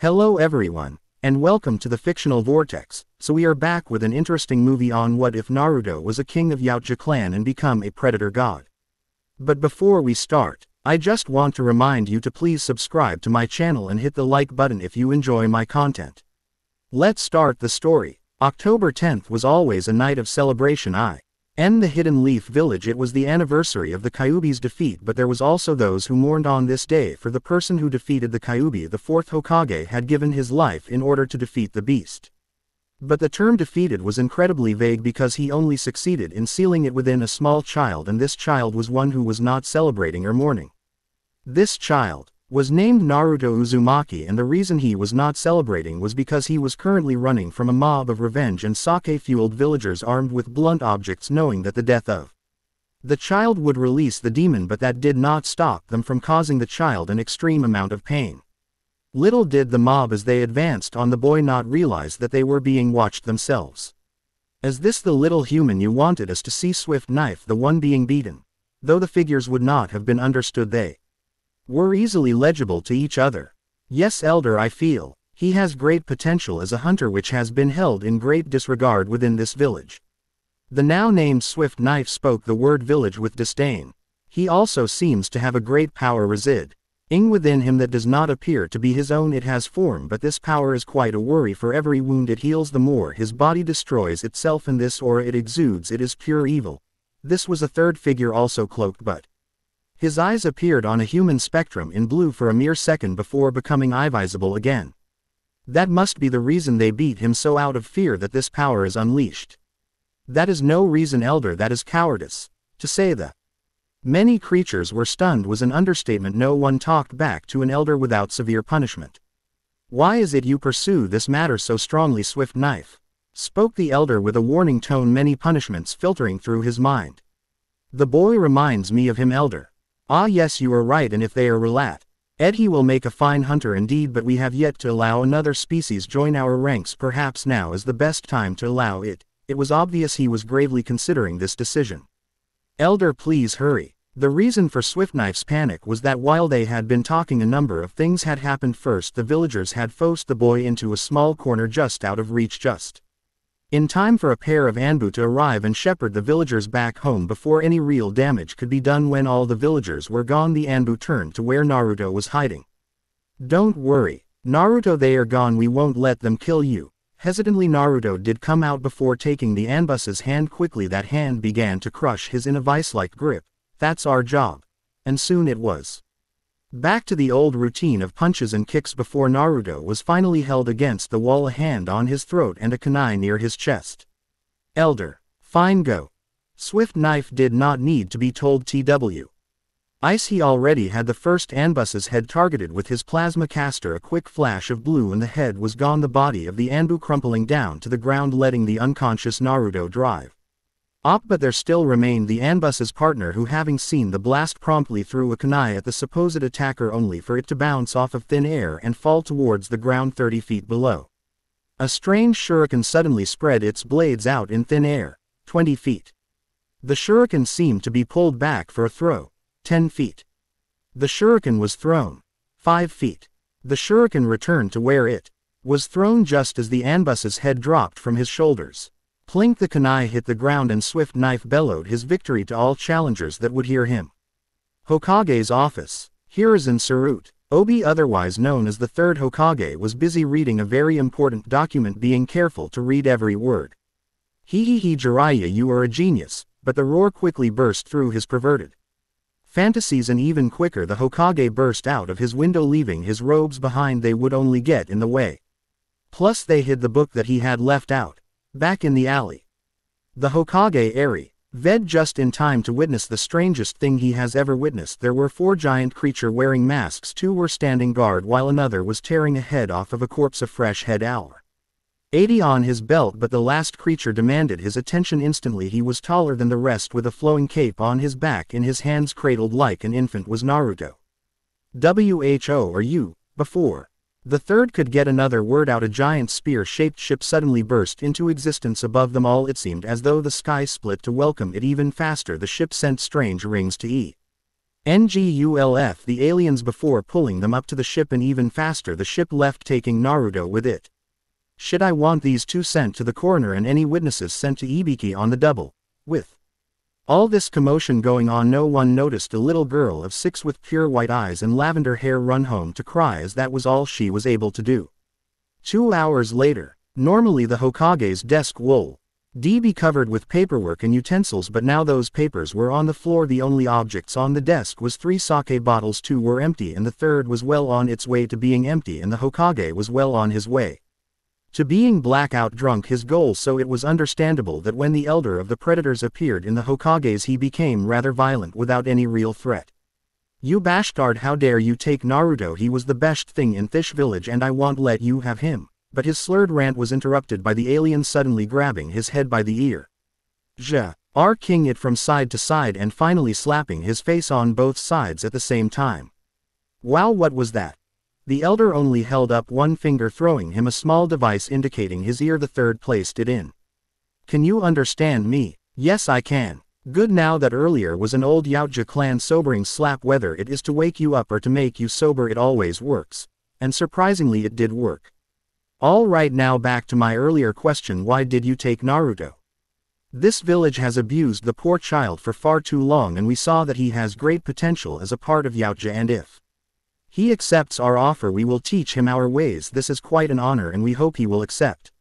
Hello everyone, and welcome to the Fictional Vortex. So we are back with an interesting movie on what if Naruto was a king of Yautja clan and become a predator god. But before we start, I just want to remind you to please subscribe to my channel and hit the like button if you enjoy my content. Let's start the story. October 10th was always a night of celebration in the Hidden Leaf Village. It was the anniversary of the Kyuubi's defeat, but there was also those who mourned on this day for the person who defeated the Kyuubi. The fourth Hokage had given his life in order to defeat the beast. But the term defeated was incredibly vague because he only succeeded in sealing it within a small child, and this child was one who was not celebrating or mourning. This child was named Naruto Uzumaki, and the reason he was not celebrating was because he was currently running from a mob of revenge and sake-fueled villagers armed with blunt objects, knowing that the death of the child would release the demon, but that did not stop them from causing the child an extreme amount of pain. Little did the mob as they advanced on the boy not realize that they were being watched themselves. Is this the little human you wanted us to see? Swift Knife, the one being beaten. Though the figures would not have been understood, they were easily legible to each other. Yes, Elder, I feel he has great potential as a hunter, which has been held in great disregard within this village. The now named Swift Knife spoke the word village with disdain. He also seems to have a great power residing within him that does not appear to be his own. It has form, but this power is quite a worry. For every wound it heals, the more his body destroys itself, and this aura it exudes, it is pure evil. This was a third figure, also cloaked, but his eyes appeared on a human spectrum in blue for a mere second before becoming invisible again. That must be the reason they beat him so, out of fear that this power is unleashed. That is no reason, Elder, that is cowardice. To say the many creatures were stunned was an understatement. No one talked back to an elder without severe punishment. Why is it you pursue this matter so strongly? Swift Knife spoke the elder with a warning tone, many punishments filtering through his mind. The boy reminds me of him, Elder. Ah yes, you are right, and if they are relat, he will make a fine hunter indeed, but we have yet to allow another species join our ranks. Perhaps now is the best time to allow it. It was obvious he was gravely considering this decision. Elder, please hurry. The reason for Swift Knife's panic was that while they had been talking, a number of things had happened. First, the villagers had forced the boy into a small corner just out of reach, just in time for a pair of Anbu to arrive and shepherd the villagers back home before any real damage could be done. When all the villagers were gone, the Anbu turned to where Naruto was hiding. Don't worry, Naruto, they are gone. We won't let them kill you. Hesitantly, Naruto did come out before taking the Anbu's hand. Quickly that hand began to crush his in a vice-like grip. That's our job. And soon it was back to the old routine of punches and kicks before Naruto was finally held against the wall, a hand on his throat and a kunai near his chest. Elder, fine, go. Swift Knife did not need to be told. Ice, he already had the first Anbu's head targeted with his plasma caster. A quick flash of blue and the head was gone, the body of the Anbu crumpling down to the ground, letting the unconscious Naruto drive up. But there still remained the Anbu's partner, who, having seen the blast, promptly threw a kunai at the supposed attacker, only for it to bounce off of thin air and fall towards the ground 30 feet below. A strange shuriken suddenly spread its blades out in thin air. 20 feet. The shuriken seemed to be pulled back for a throw. 10 feet. The shuriken was thrown. 5 feet. The shuriken returned to where it was thrown just as the Anbu's head dropped from his shoulders. Plink, the kunai hit the ground, and Swift Knife bellowed his victory to all challengers that would hear him. Hokage's office. Hiruzen Sarut, Obi, otherwise known as the third Hokage, was busy reading a very important document, being careful to read every word. He Jiraiya, you are a genius, but the roar quickly burst through his perverted fantasies, and even quicker the Hokage burst out of his window, leaving his robes behind. They would only get in the way. Plus they hid the book that he had left out back in the alley. The Hokage arrived just in time to witness the strangest thing he has ever witnessed. There were 4 giant creatures wearing masks. 2 were standing guard while another was tearing a head off of a corpse, a fresh head hour 80 on his belt. But the last creature demanded his attention instantly. He was taller than the rest, with a flowing cape on his back, in his hands cradled like an infant was Naruto. Who are you? Before the third could get another word out, a giant spear-shaped ship suddenly burst into existence above them all. It seemed as though the sky split to welcome it even faster. The ship sent strange rings to Ngulf the aliens before pulling them up to the ship, and even faster the ship left, taking Naruto with it. Should I want these two sent to the coroner and any witnesses sent to Ibiki on the double. With all this commotion going on, no one noticed a little girl of 6 with pure white eyes and lavender hair run home to cry, as that was all she was able to do. 2 hours later, normally the Hokage's desk would be covered with paperwork and utensils, but now those papers were on the floor. The only objects on the desk was 3 sake bottles. 2 were empty and the third was well on its way to being empty, and the Hokage was well on his way to being blackout drunk, his goal. So it was understandable that when the elder of the predators appeared in the Hokage's, he became rather violent without any real threat. "You bastard, how dare you take Naruto? He was the best thing in Fish Village and I won't let you have him." But his slurred rant was interrupted by the alien suddenly grabbing his head by the ear, arcing it from side to side and finally slapping his face on both sides at the same time. Wow, what was that? The elder only held up one finger, throwing him a small device indicating his ear. The third placed it in. "Can you understand me?" "Yes, I can." "Good, now that earlier was an old Yautja clan sobering slap. Whether it is to wake you up or to make you sober, it always works. And surprisingly it did work. All right, now back to my earlier question, why did you take Naruto? This village has abused the poor child for far too long, and we saw that he has great potential as a part of Yautja, and if he accepts our offer, we will teach him our ways. This is quite an honor and we hope he will accept."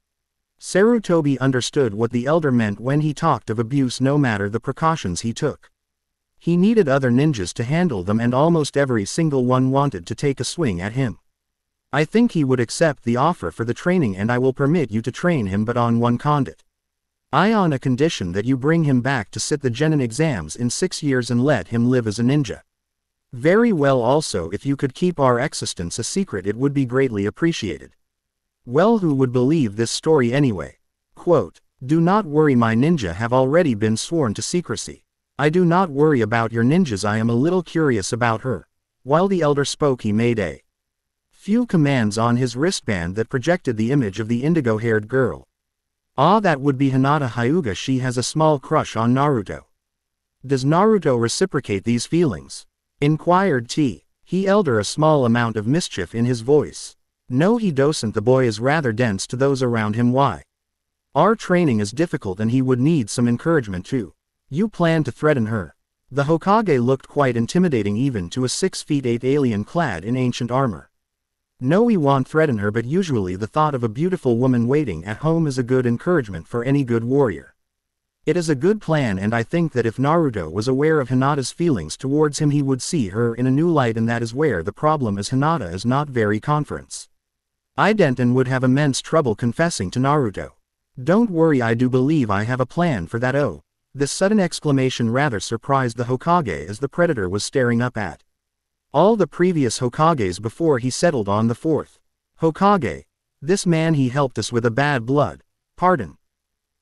Sarutobi understood what the elder meant when he talked of abuse, no matter the precautions he took. He needed other ninjas to handle them, and almost every single one wanted to take a swing at him. "I think he would accept the offer for the training, and I will permit you to train him, but on one condition. On a condition that you bring him back to sit the genin exams in 6 years and let him live as a ninja." "Very well, also if you could keep our existence a secret, it would be greatly appreciated." "Well, who would believe this story anyway?" Quote, "Do not worry, my ninja have already been sworn to secrecy. I do not worry about your ninjas, I am a little curious about her." While the elder spoke, he made a few commands on his wristband that projected the image of the indigo-haired girl. That would be Hinata Hyuga. She has a small crush on Naruto. "Does Naruto reciprocate these feelings?" inquired he elder, a small amount of mischief in his voice. "No, he doesn't. The boy is rather dense to those around him. Why? Our training is difficult and he would need some encouragement too." "You plan to threaten her?" The Hokage looked quite intimidating even to a 6'8" alien clad in ancient armor. "No, we won't threaten her, but usually the thought of a beautiful woman waiting at home is a good encouragement for any good warrior. It is a good plan, and I think that if Naruto was aware of Hinata's feelings towards him, he would see her in a new light, and that is where the problem is. Hinata is not very confident. And would have immense trouble confessing to Naruto. Don't worry, I do believe I have a plan for that." "Oh." This sudden exclamation rather surprised the Hokage, as the predator was staring up at all the previous Hokages before he settled on the fourth. "Hokage. This man, he helped us with a bad blood. Pardon.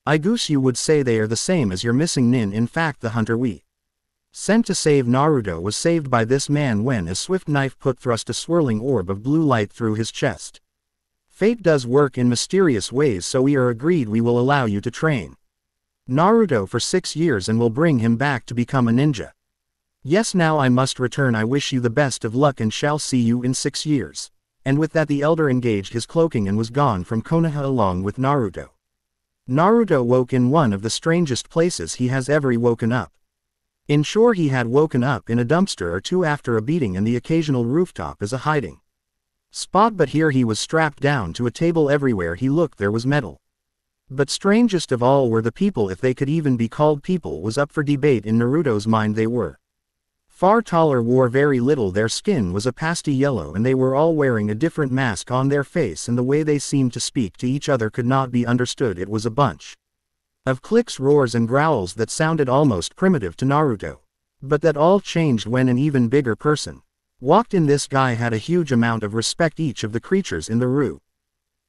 I guess you would say they are the same as your missing nin. In fact, the hunter we sent to save Naruto was saved by this man when a swift knife put thrust a swirling orb of blue light through his chest. Fate does work in mysterious ways, so we are agreed we will allow you to train Naruto for 6 years and will bring him back to become a ninja. Yes, now I must return. I wish you the best of luck and shall see you in 6 years. And with that the elder engaged his cloaking and was gone from Konoha along with Naruto. Naruto woke in one of the strangest places he has ever woken up. In shore, he had woken up in a dumpster or two after a beating and the occasional rooftop as a hiding spot, but here he was strapped down to a table. Everywhere he looked there was metal. But strangest of all were the people, if they could even be called people, was up for debate. In Naruto's mind they were far taller, wore very little, their skin was a pasty yellow, and they were all wearing a different mask on their face, and the way they seemed to speak to each other could not be understood. It was a bunch of clicks, roars and growls that sounded almost primitive to Naruto. But that all changed when an even bigger person walked in. This guy had a huge amount of respect. Each of the creatures in the room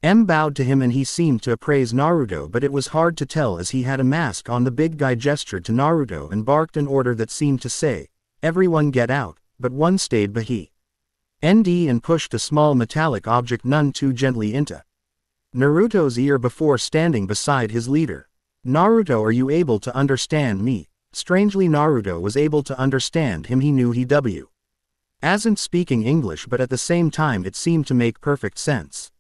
bowed to him and he seemed to appraise Naruto, but it was hard to tell as he had a mask on. The big guy gestured to Naruto and barked an order that seemed to say, "Everyone get out," but one stayed behind and pushed a small metallic object none too gently into Naruto's ear before standing beside his leader. "Naruto, are you able to understand me?" Strangely Naruto was able to understand him. He knew he wasn't speaking English, but at the same time it seemed to make perfect sense.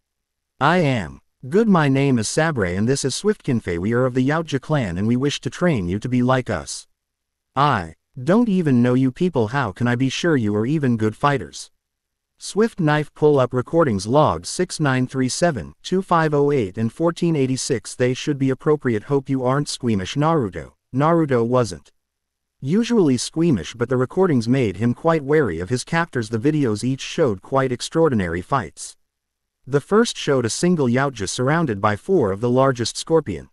I am good. My name is Sabre and this is Swiftkinfe. We are of the Yautja clan and we wish to train you to be like us. I don't even know you people. How can I be sure you are even good fighters? Swift knife pull up recordings logs 6937, 2508 and 1486. They should be appropriate. Hope you aren't squeamish. Naruto wasn't usually squeamish, but the recordings made him quite wary of his captors. The videos each showed quite extraordinary fights. The first showed a single Yautja surrounded by 4 of the largest scorpions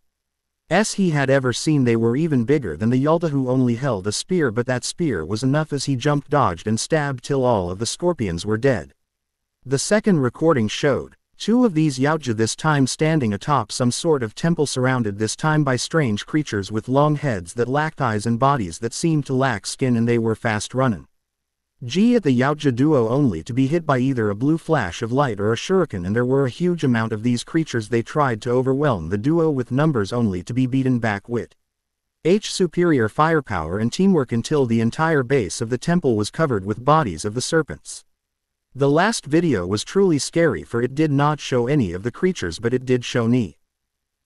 he had ever seen. They were even bigger than the Yautja, who only held a spear, but that spear was enough as he jumped, dodged and stabbed till all of the scorpions were dead. The second recording showed 2 of these Yautja, this time standing atop some sort of temple, surrounded this time by strange creatures with long heads that lacked eyes and bodies that seemed to lack skin, and they were fast running at the Yautja duo, only to be hit by either a blue flash of light or a shuriken, and there were a huge amount of these creatures. They tried to overwhelm the duo with numbers only to be beaten back with superior firepower and teamwork until the entire base of the temple was covered with bodies of the serpents. The last video was truly scary, for it did not show any of the creatures, but it did show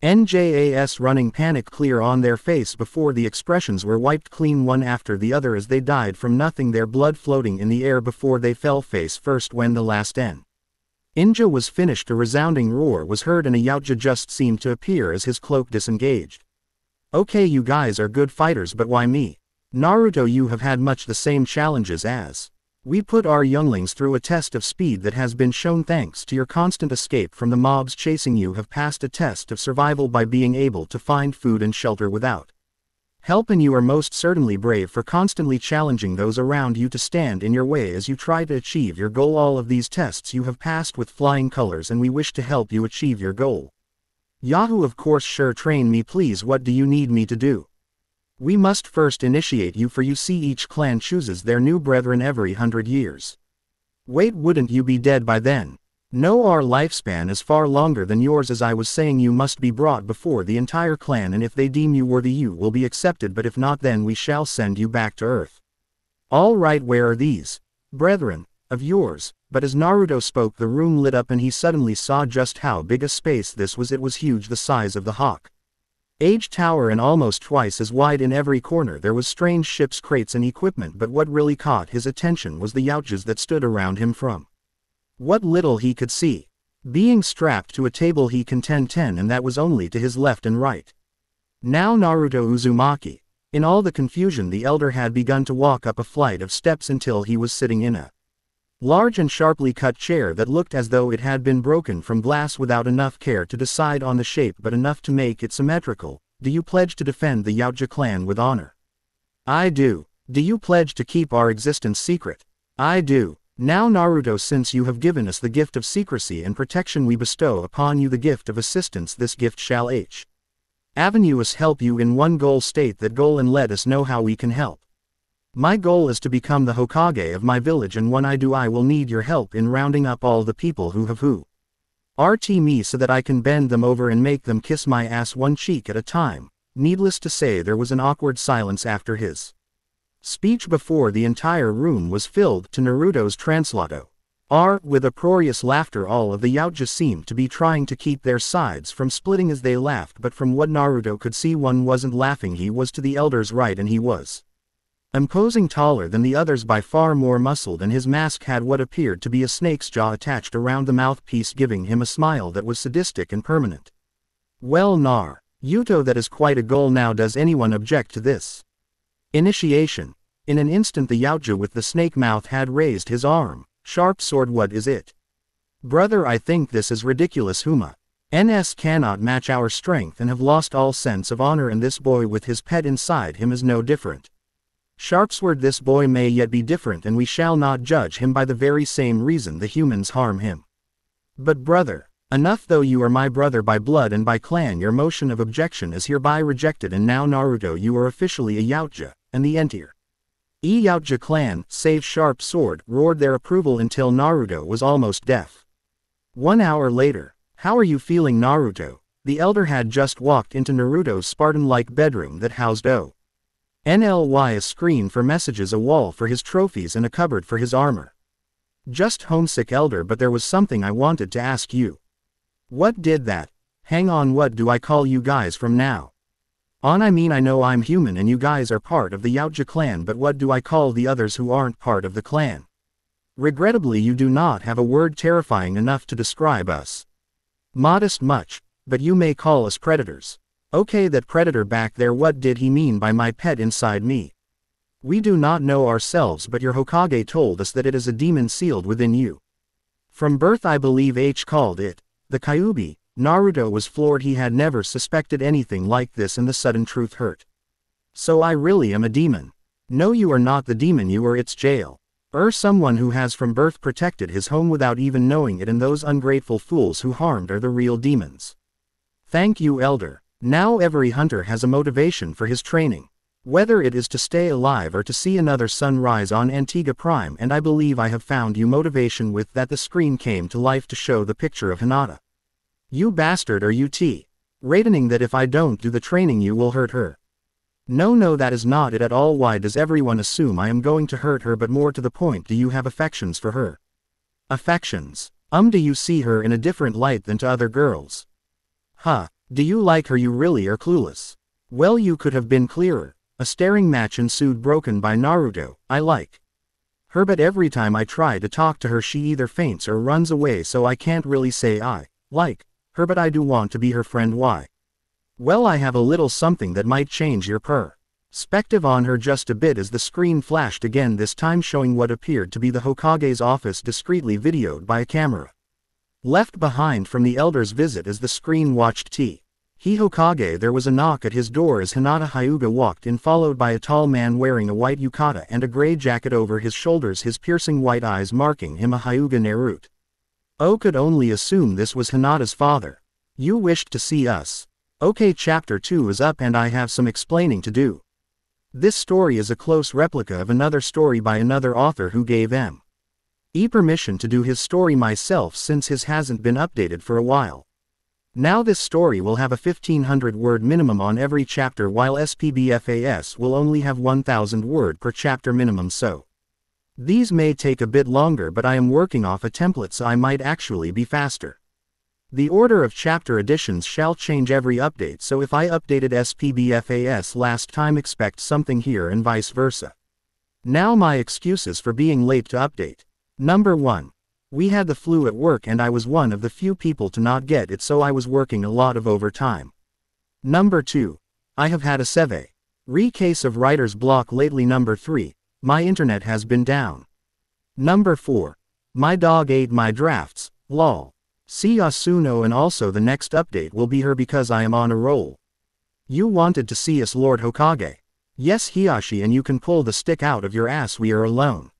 NJAS running panic clear on their face before the expressions were wiped clean one after the other as they died from nothing, their blood floating in the air before they fell face first. When the last ninja was finished, a resounding roar was heard and a Yautja just seemed to appear as his cloak disengaged. Okay, you guys are good fighters, but why me? Naruto, you have had much the same challenges as we put our younglings through. A test of speed that has been shown thanks to your constant escape from the mobs chasing you. Have passed a test of survival by being able to find food and shelter without help, and you are most certainly brave for constantly challenging those around you to stand in your way as you try to achieve your goal. All of these tests you have passed with flying colors, and we wish to help you achieve your goal. Yahoo! Of course, sure, train me please. What do you need me to do? We must first initiate you, for you see each clan chooses their new brethren every 100 years. Wait, wouldn't you be dead by then? No, our lifespan is far longer than yours. As I was saying, you must be brought before the entire clan, and if they deem you worthy you will be accepted, but if not, then we shall send you back to Earth. All right, where are these brethren of yours? But as Naruto spoke, the room lit up and he suddenly saw just how big a space this was. It was huge, the size of the Hawk Age Tower and almost twice as wide. In every corner there was strange ships, crates and equipment, but what really caught his attention was the Yautjas that stood around him. From what little he could see, being strapped to a table he contend 10, and that was only to his left and right. Now Naruto Uzumaki. In all the confusion, the elder had begun to walk up a flight of steps until he was sitting in a large and sharply cut chair that looked as though it had been broken from glass without enough care to decide on the shape, but enough to make it symmetrical. Do you pledge to defend the Yautja clan with honor? I do. Do you pledge to keep our existence secret? I do. Now Naruto, since you have given us the gift of secrecy and protection, we bestow upon you the gift of assistance. This gift shall Avenues help you in one goal. State that goal and let us know how we can help. My goal is to become the Hokage of my village, and when I do, I will need your help in rounding up all the people who have hurt me so that I can bend them over and make them kiss my ass one cheek at a time. Needless to say, there was an awkward silence after his speech before the entire room was filled to Naruto's translato. With uproarious laughter, all of the Yautja seemed to be trying to keep their sides from splitting as they laughed, but from what Naruto could see, one wasn't laughing. He was to the elder's right and he was imposing, taller than the others, by far more muscled, and his mask had what appeared to be a snake's jaw attached around the mouthpiece, giving him a smile that was sadistic and permanent. Well, Naruto, that is quite a goal. Now, does anyone object to this initiation? In an instant the Yautja with the snake mouth had raised his arm. Sharp sword. What is it? Brother, I think this is ridiculous. Ns cannot match our strength and have lost all sense of honor, and this boy with his pet inside him is no different. Sharpsword, this boy may yet be different, and we shall not judge him by the very same reason the humans harm him. But brother, enough. Though you are my brother by blood and by clan, your motion of objection is hereby rejected, and now Naruto, you are officially a Yautja, and the entire Yautja clan, save Sharp Sword, roared their approval until Naruto was almost deaf. 1 hour later. How are you feeling, Naruto? The elder had just walked into Naruto's Spartan-like bedroom that housed NLY a screen for messages, a wall for his trophies and a cupboard for his armor. Just homesick elder, but there was something I wanted to ask you. What did that? Hang on, what do I call you guys from now on? I mean, I know I'm human and you guys are part of the Yautja clan, but what do I call the others who aren't part of the clan? Regrettably, you do not have a word terrifying enough to describe us. Modest much, but you may call us predators. Okay, that predator back there, what did he mean by my pet inside me? We do not know ourselves, but your Hokage told us that it is a demon sealed within you. From birth, I believe H called it the Kyuubi. Naruto was floored. He had never suspected anything like this, and the sudden truth hurt. So I really am a demon. No, you are not the demon, you are its jail. Someone who has from birth protected his home without even knowing it, and those ungrateful fools who harmed are the real demons. Thank you, elder. Now every hunter has a motivation for his training. Whether it is to stay alive or to see another sunrise on Antigua Prime, and I believe I have found you motivation with that. The screen came to life to show the picture of Hinata. You bastard, are you rating that if I don't do the training you will hurt her? No, that is not it at all. Why does everyone assume I am going to hurt her? But more to the point, do you have affections for her? Affections? Do you see her in a different light than to other girls? Huh, do you like her? You really are clueless. Well, you could have been clearer. A staring match ensued, broken by Naruto. I like her, but every time I try to talk to her she either faints or runs away, so I can't really say I like her, but I do want to be her friend. Why? Well, I have a little something that might change your perspective on her just a bit. As the screen flashed again, this time showing what appeared to be the Hokage's office, discreetly videoed by a camera left behind from the elder's visit. As the screen watched Hokage, there was a knock at his door as Hinata Hyuga walked in, followed by a tall man wearing a white yukata and a gray jacket over his shoulders, his piercing white eyes marking him a Hyuga Naruto. Could only assume this was Hinata's father. You wished to see us. Okay, chapter 2 is up and I have some explaining to do. This story is a close replica of another story by another author who gave me permission to do his story myself, since his hasn't been updated for a while. Now this story will have a 1500 word minimum on every chapter, while SPBFAS will only have 1000 word per chapter minimum, so these may take a bit longer, but I am working off a template so I might actually be faster. The order of chapter additions shall change every update, so if I updated SPBFAS last time, expect something here and vice versa. Now my excuses for being late to update. Number 1. We had the flu at work and I was one of the few people to not get it, so I was working a lot of overtime. Number 2. I have had a severe case of writer's block lately. Number 3. My internet has been down. Number 4. My dog ate my drafts, lol. See Yasuno, and also the next update will be her because I am on a roll. You wanted to see us, Lord Hokage. Yes, Hiyashi, and you can pull the stick out of your ass. We are alone.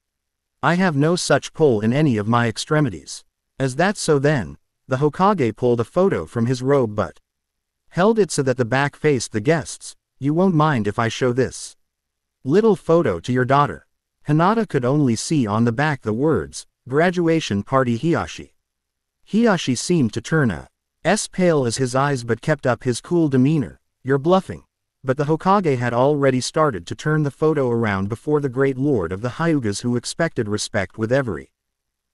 I have no such pull in any of my extremities. As that so then, the Hokage pulled a photo from his robe but held it so that the back faced the guests. You won't mind if I show this little photo to your daughter? Hinata could only see on the back the words, graduation party Hiyashi. Hiyashi seemed to turn pale as his eyes, but kept up his cool demeanor. You're bluffing. But the Hokage had already started to turn the photo around before the great lord of the Hyugas, who expected respect with every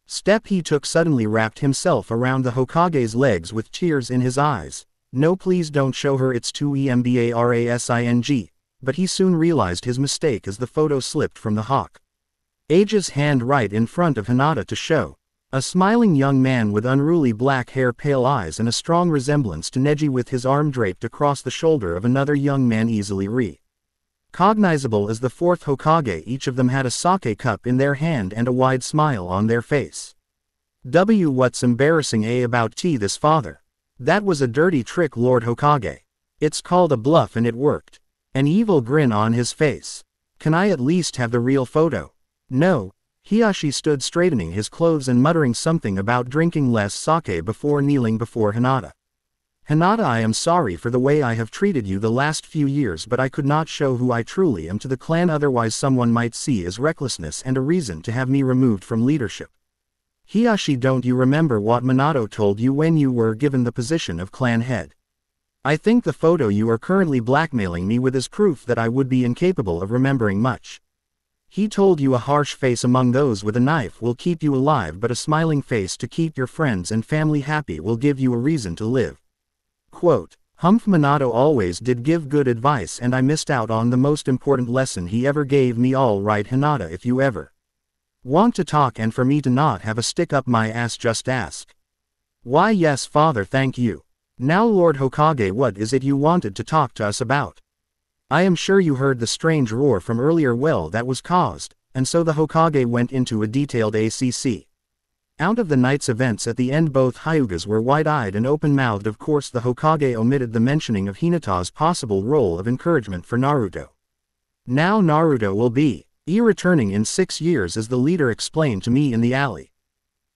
step he took, suddenly wrapped himself around the Hokage's legs with tears in his eyes. No, please don't show her, it's too embarrassing. But he soon realized his mistake as the photo slipped from the Hokage's hand right in front of Hinata to show a smiling young man with unruly black hair, pale eyes, and a strong resemblance to Neji, with his arm draped across the shoulder of another young man easily recognizable as the fourth Hokage. Each of them had a sake cup in their hand and a wide smile on their face. What's embarrassing about this father? That was a dirty trick, Lord Hokage. It's called a bluff and it worked. An evil grin on his face. Can I at least have the real photo? No. Hiyashi stood straightening his clothes and muttering something about drinking less sake before kneeling before Hinata. Hinata, I am sorry for the way I have treated you the last few years, but I could not show who I truly am to the clan, otherwise someone might see as recklessness and a reason to have me removed from leadership. Hiyashi, don't you remember what Minato told you when you were given the position of clan head? I think the photo you are currently blackmailing me with is proof that I would be incapable of remembering much. He told you a harsh face among those with a knife will keep you alive, but a smiling face to keep your friends and family happy will give you a reason to live. Quote, Minato always did give good advice and I missed out on the most important lesson he ever gave me. All right Hinata, if you ever want to talk and for me to not have a stick up my ass, just ask. Why yes father, thank you. Now Lord Hokage, what is it you wanted to talk to us about? I am sure you heard the strange roar from earlier, well that was caused, and so the Hokage went into a detailed ACC. Out of the night's events at the end, both Hyugas were wide-eyed and open-mouthed. Of course the Hokage omitted the mentioning of Hinata's possible role of encouragement for Naruto. Now Naruto will be returning in 6 years, as the leader explained to me in the alley.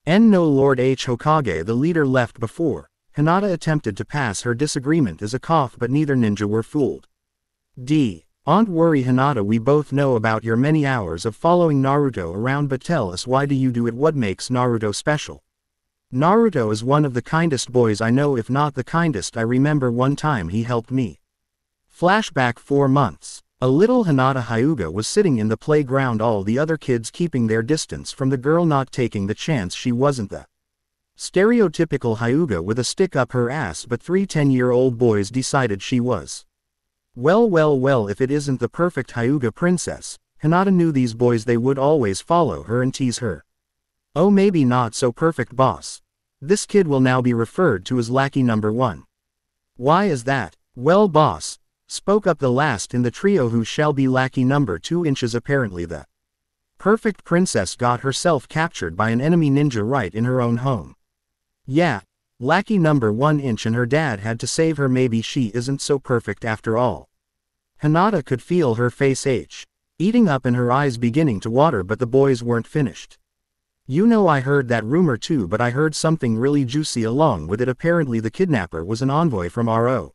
No Lord Hokage, the leader left before Hinata attempted to pass her disagreement as a cough, but neither ninja were fooled. Don't worry Hinata, we both know about your many hours of following Naruto around, but tell us, why do you do it? What makes Naruto special? Naruto is one of the kindest boys I know, if not the kindest. I remember one time he helped me. Flashback 4 months. A little Hinata Hyuga was sitting in the playground, all the other kids keeping their distance from the girl, not taking the chance she wasn't the stereotypical Hyuga with a stick up her ass, but 3 10-year-old boys decided she was. Well, if it isn't the perfect Hyuga princess. Hinata knew these boys, they would always follow her and tease her. Oh, maybe not so perfect, boss. This kid will now be referred to as lackey number 1. Why is that? Well, boss, spoke up the last in the trio, who shall be lackey number 2 inches. Apparently the perfect princess got herself captured by an enemy ninja right in her own home. Yeah, lackey number 1 inch and her dad had to save her. Maybe she isn't so perfect after all. Hinata could feel her face eating up and her eyes beginning to water, but the boys weren't finished. You know, I heard that rumor too, but I heard something really juicy along with it. Apparently the kidnapper was an envoy from ROCK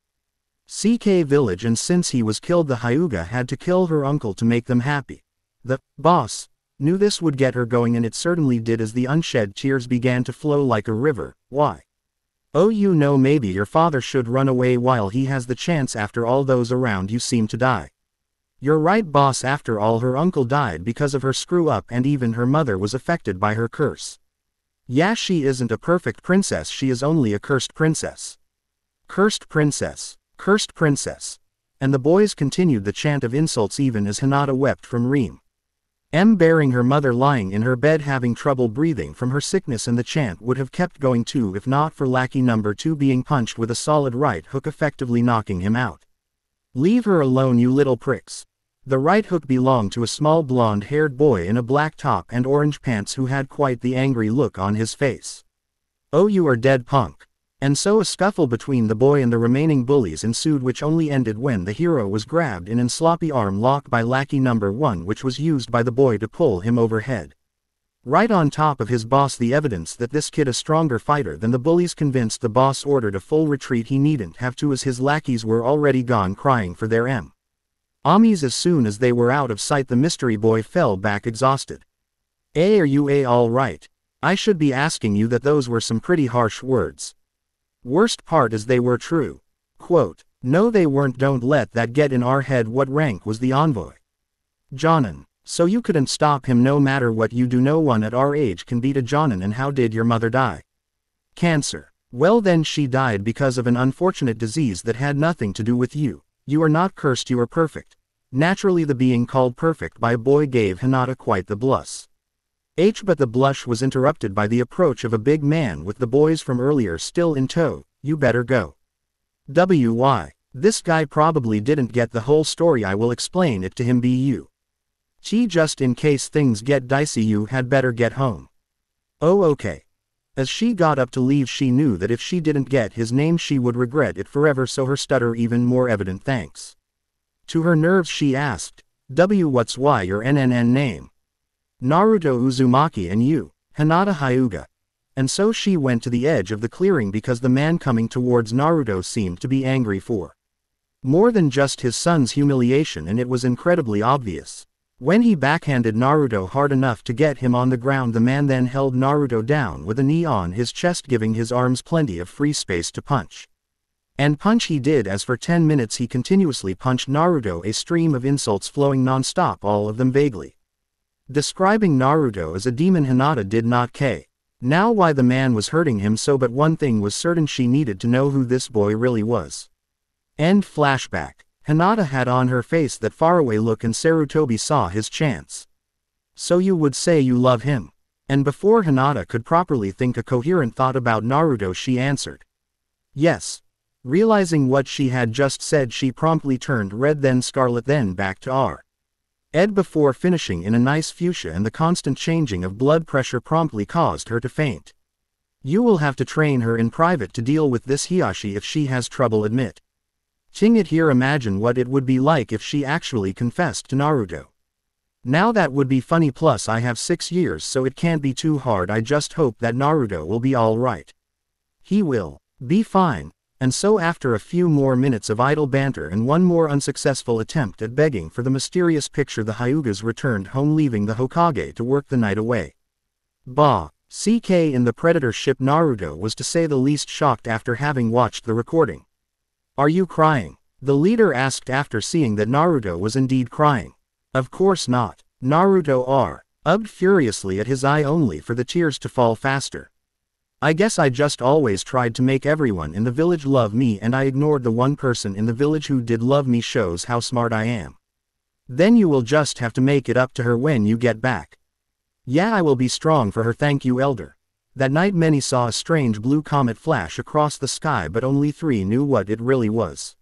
village, and since he was killed, the Hyuga had to kill her uncle to make them happy. The boss knew this would get her going, and it certainly did, as the unshed tears began to flow like a river. Why? Oh, you know, maybe your father should run away while he has the chance. After all, those around you seem to die. You're right, boss. After all, her uncle died because of her screw up, and even her mother was affected by her curse. Yeah, she isn't a perfect princess, she is only a cursed princess. Cursed princess. Cursed princess. And the boys continued the chant of insults even as Hinata wept from bearing her mother lying in her bed having trouble breathing from her sickness, and the chant would have kept going too if not for lackey number 2 being punched with a solid right hook, effectively knocking him out. Leave her alone, you little pricks. The right hook belonged to a small blonde-haired boy in a black top and orange pants who had quite the angry look on his face. Oh, you are dead, punk. And so a scuffle between the boy and the remaining bullies ensued, which only ended when the hero was grabbed in and sloppy arm lock by lackey number 1, which was used by the boy to pull him overhead. Right on top of his boss. The evidence that this kid a stronger fighter than the bullies convinced the boss ordered a full retreat. He needn't have to, as his lackeys were already gone crying for their Amis. As soon as they were out of sight, the mystery boy fell back exhausted. Are you all right? I should be asking you that. Those were some pretty harsh words. Worst part is they were true. Quote, no they weren't. Don't let that get in our head. What rank was the envoy? Jonin. So you couldn't stop him no matter what you do. No one at our age can beat a Jonin. And how did your mother die? Cancer. Well then, she died because of an unfortunate disease that had nothing to do with you. You are not cursed, you are perfect. Naturally the being called perfect by a boy gave Hinata quite the blush. But the blush was interrupted by the approach of a big man with the boys from earlier still in tow. You better go. Why? This guy probably didn't get the whole story. I will explain it to him. Just in case things get dicey, you had better get home. Oh, okay. As she got up to leave, she knew that if she didn't get his name she would regret it forever, so her stutter even more evident thanks to her nerves. She asked, what's why your NNN name? Naruto Uzumaki. And you? Hinata Hyuga. And so she went to the edge of the clearing because the man coming towards Naruto seemed to be angry for more than just his son's humiliation, and it was incredibly obvious. When he backhanded Naruto hard enough to get him on the ground, the man then held Naruto down with a knee on his chest, giving his arms plenty of free space to punch. And punch he did, as for 10 minutes he continuously punched Naruto, a stream of insults flowing non-stop, all of them vaguely describing Naruto as a demon. Hinata did not care now why the man was hurting him so, but one thing was certain: she needed to know who this boy really was. End flashback. Hinata had on her face that faraway look, and Sarutobi saw his chance. So you would say you love him? And before Hinata could properly think a coherent thought about Naruto, she answered yes. Realizing what she had just said, she promptly turned red, then scarlet, then back to red before finishing in a nice fuchsia, and the constant changing of blood pressure promptly caused her to faint. You will have to train her in private to deal with this Hiyashi if she has trouble admitting it here. Imagine what it would be like if she actually confessed to Naruto. Now that would be funny, plus I have 6 years so it can't be too hard. I just hope that Naruto will be alright. He will be fine. And so after a few more minutes of idle banter and one more unsuccessful attempt at begging for the mysterious picture, the Hyugas returned home, leaving the Hokage to work the night away. Bah! CK in the Predator ship. Naruto was to say the least shocked after having watched the recording. Are you crying? The leader asked after seeing that Naruto was indeed crying. Of course not. Naruto rubbed furiously at his eye, only for the tears to fall faster. I guess I just always tried to make everyone in the village love me, and I ignored the one person in the village who did love me. Shows how smart I am. Then you will just have to make it up to her when you get back. Yeah, I will be strong for her, thank you, elder. That night many saw a strange blue comet flash across the sky, but only 3 knew what it really was.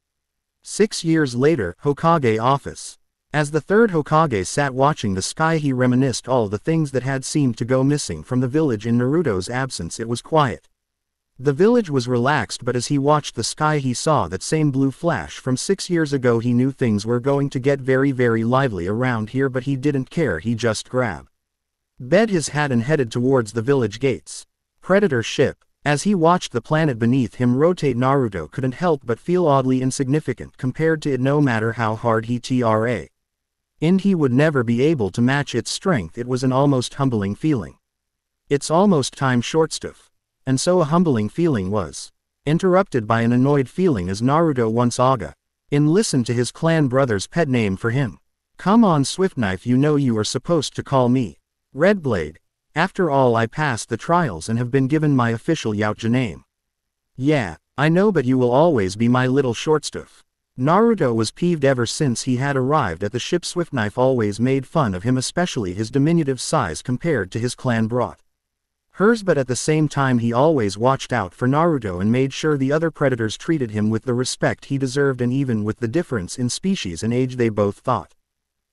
6 years later, Hokage office. As the third Hokage sat watching the sky, he reminisced all the things that had seemed to go missing from the village in Naruto's absence. It was quiet. The village was relaxed, but as he watched the sky he saw that same blue flash from 6 years ago. He knew things were going to get very, very lively around here, but he didn't care. He just grabbed his hat and headed towards the village gates. Predator ship. As he watched the planet beneath him rotate, Naruto couldn't help but feel oddly insignificant compared to it. No matter how hard he tried, he would never be able to match its strength. It was an almost humbling feeling. It's almost time, shortstuff. And so a humbling feeling was interrupted by an annoyed feeling as Naruto once listened to his clan brother's pet name for him. Come on, Swift-Knife, you know you are supposed to call me Red Blade. After all, I passed the trials and have been given my official Yautja name. Yeah, I know, but you will always be my little shortstuff. Naruto was peeved ever since he had arrived at the ship. Swift-Knife always made fun of him, especially his diminutive size compared to his clan brothers, but at the same time he always watched out for Naruto and made sure the other predators treated him with the respect he deserved, and even with the difference in species and age they both thought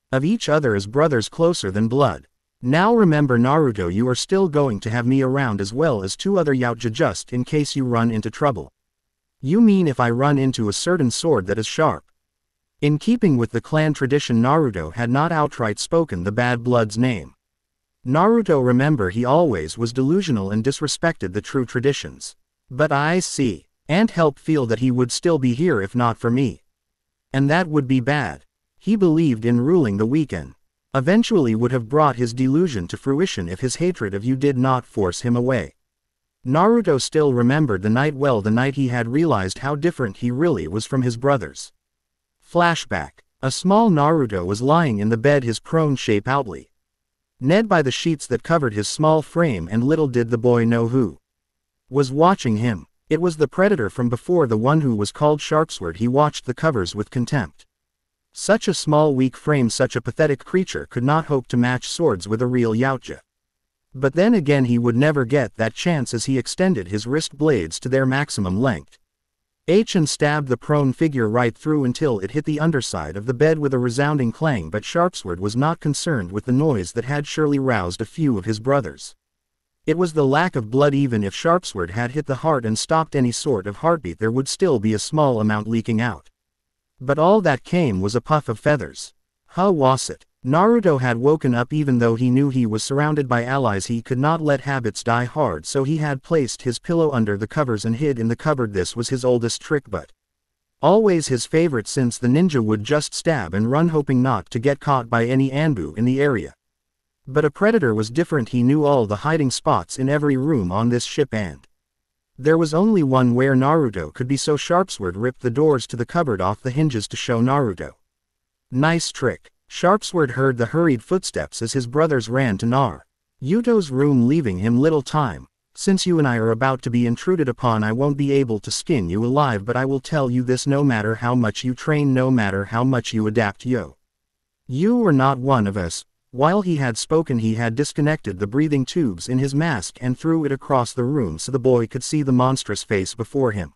of each other as brothers closer than blood. Now remember, Naruto, you are still going to have me around as well as 2 other Yautja, just in case you run into trouble. You mean if I run into a certain sword that is sharp? In keeping with the clan tradition, Naruto had not outright spoken the bad blood's name. Naruto, remember, he always was delusional and disrespected the true traditions. But I see, and help feel that he would still be here if not for me. And that would be bad. He believed in ruling the weak and eventually would have brought his delusion to fruition if his hatred of you did not force him away. Naruto still remembered the night well, the night he had realized how different he really was from his brothers. Flashback. A small Naruto was lying in the bed, his prone shape outly kned by the sheets that covered his small frame, and little did the boy know who was watching him. It was the predator from before, the one who was called Sharpsword. He watched the covers with contempt. Such a small, weak frame, such a pathetic creature could not hope to match swords with a real Yautja. But then again, he would never get that chance as he extended his wrist blades to their maximum length. And stabbed the prone figure right through until it hit the underside of the bed with a resounding clang, but Sharpsword was not concerned with the noise that had surely roused a few of his brothers. It was the lack of blood. Even if Sharpsword had hit the heart and stopped any sort of heartbeat, there would still be a small amount leaking out. But all that came was a puff of feathers. How was it? Naruto had woken up. Even though he knew he was surrounded by allies, he could not let habits die hard, so he had placed his pillow under the covers and hid in the cupboard. This was his oldest trick, but always his favorite, since the ninja would just stab and run, hoping not to get caught by any Anbu in the area. But a predator was different. He knew all the hiding spots in every room on this ship, and There was only one where Naruto could be, so Sharpsword ripped the doors to the cupboard off the hinges to show Naruto. Nice trick. Sharpsword heard the hurried footsteps as his brothers ran to Naruto's room, leaving him little time. Since you and I are about to be intruded upon, I won't be able to skin you alive, but I will tell you this: no matter how much you train, no matter how much you adapt, you are not one of us. While he had spoken, he had disconnected the breathing tubes in his mask and threw it across the room so the boy could see the monstrous face before him.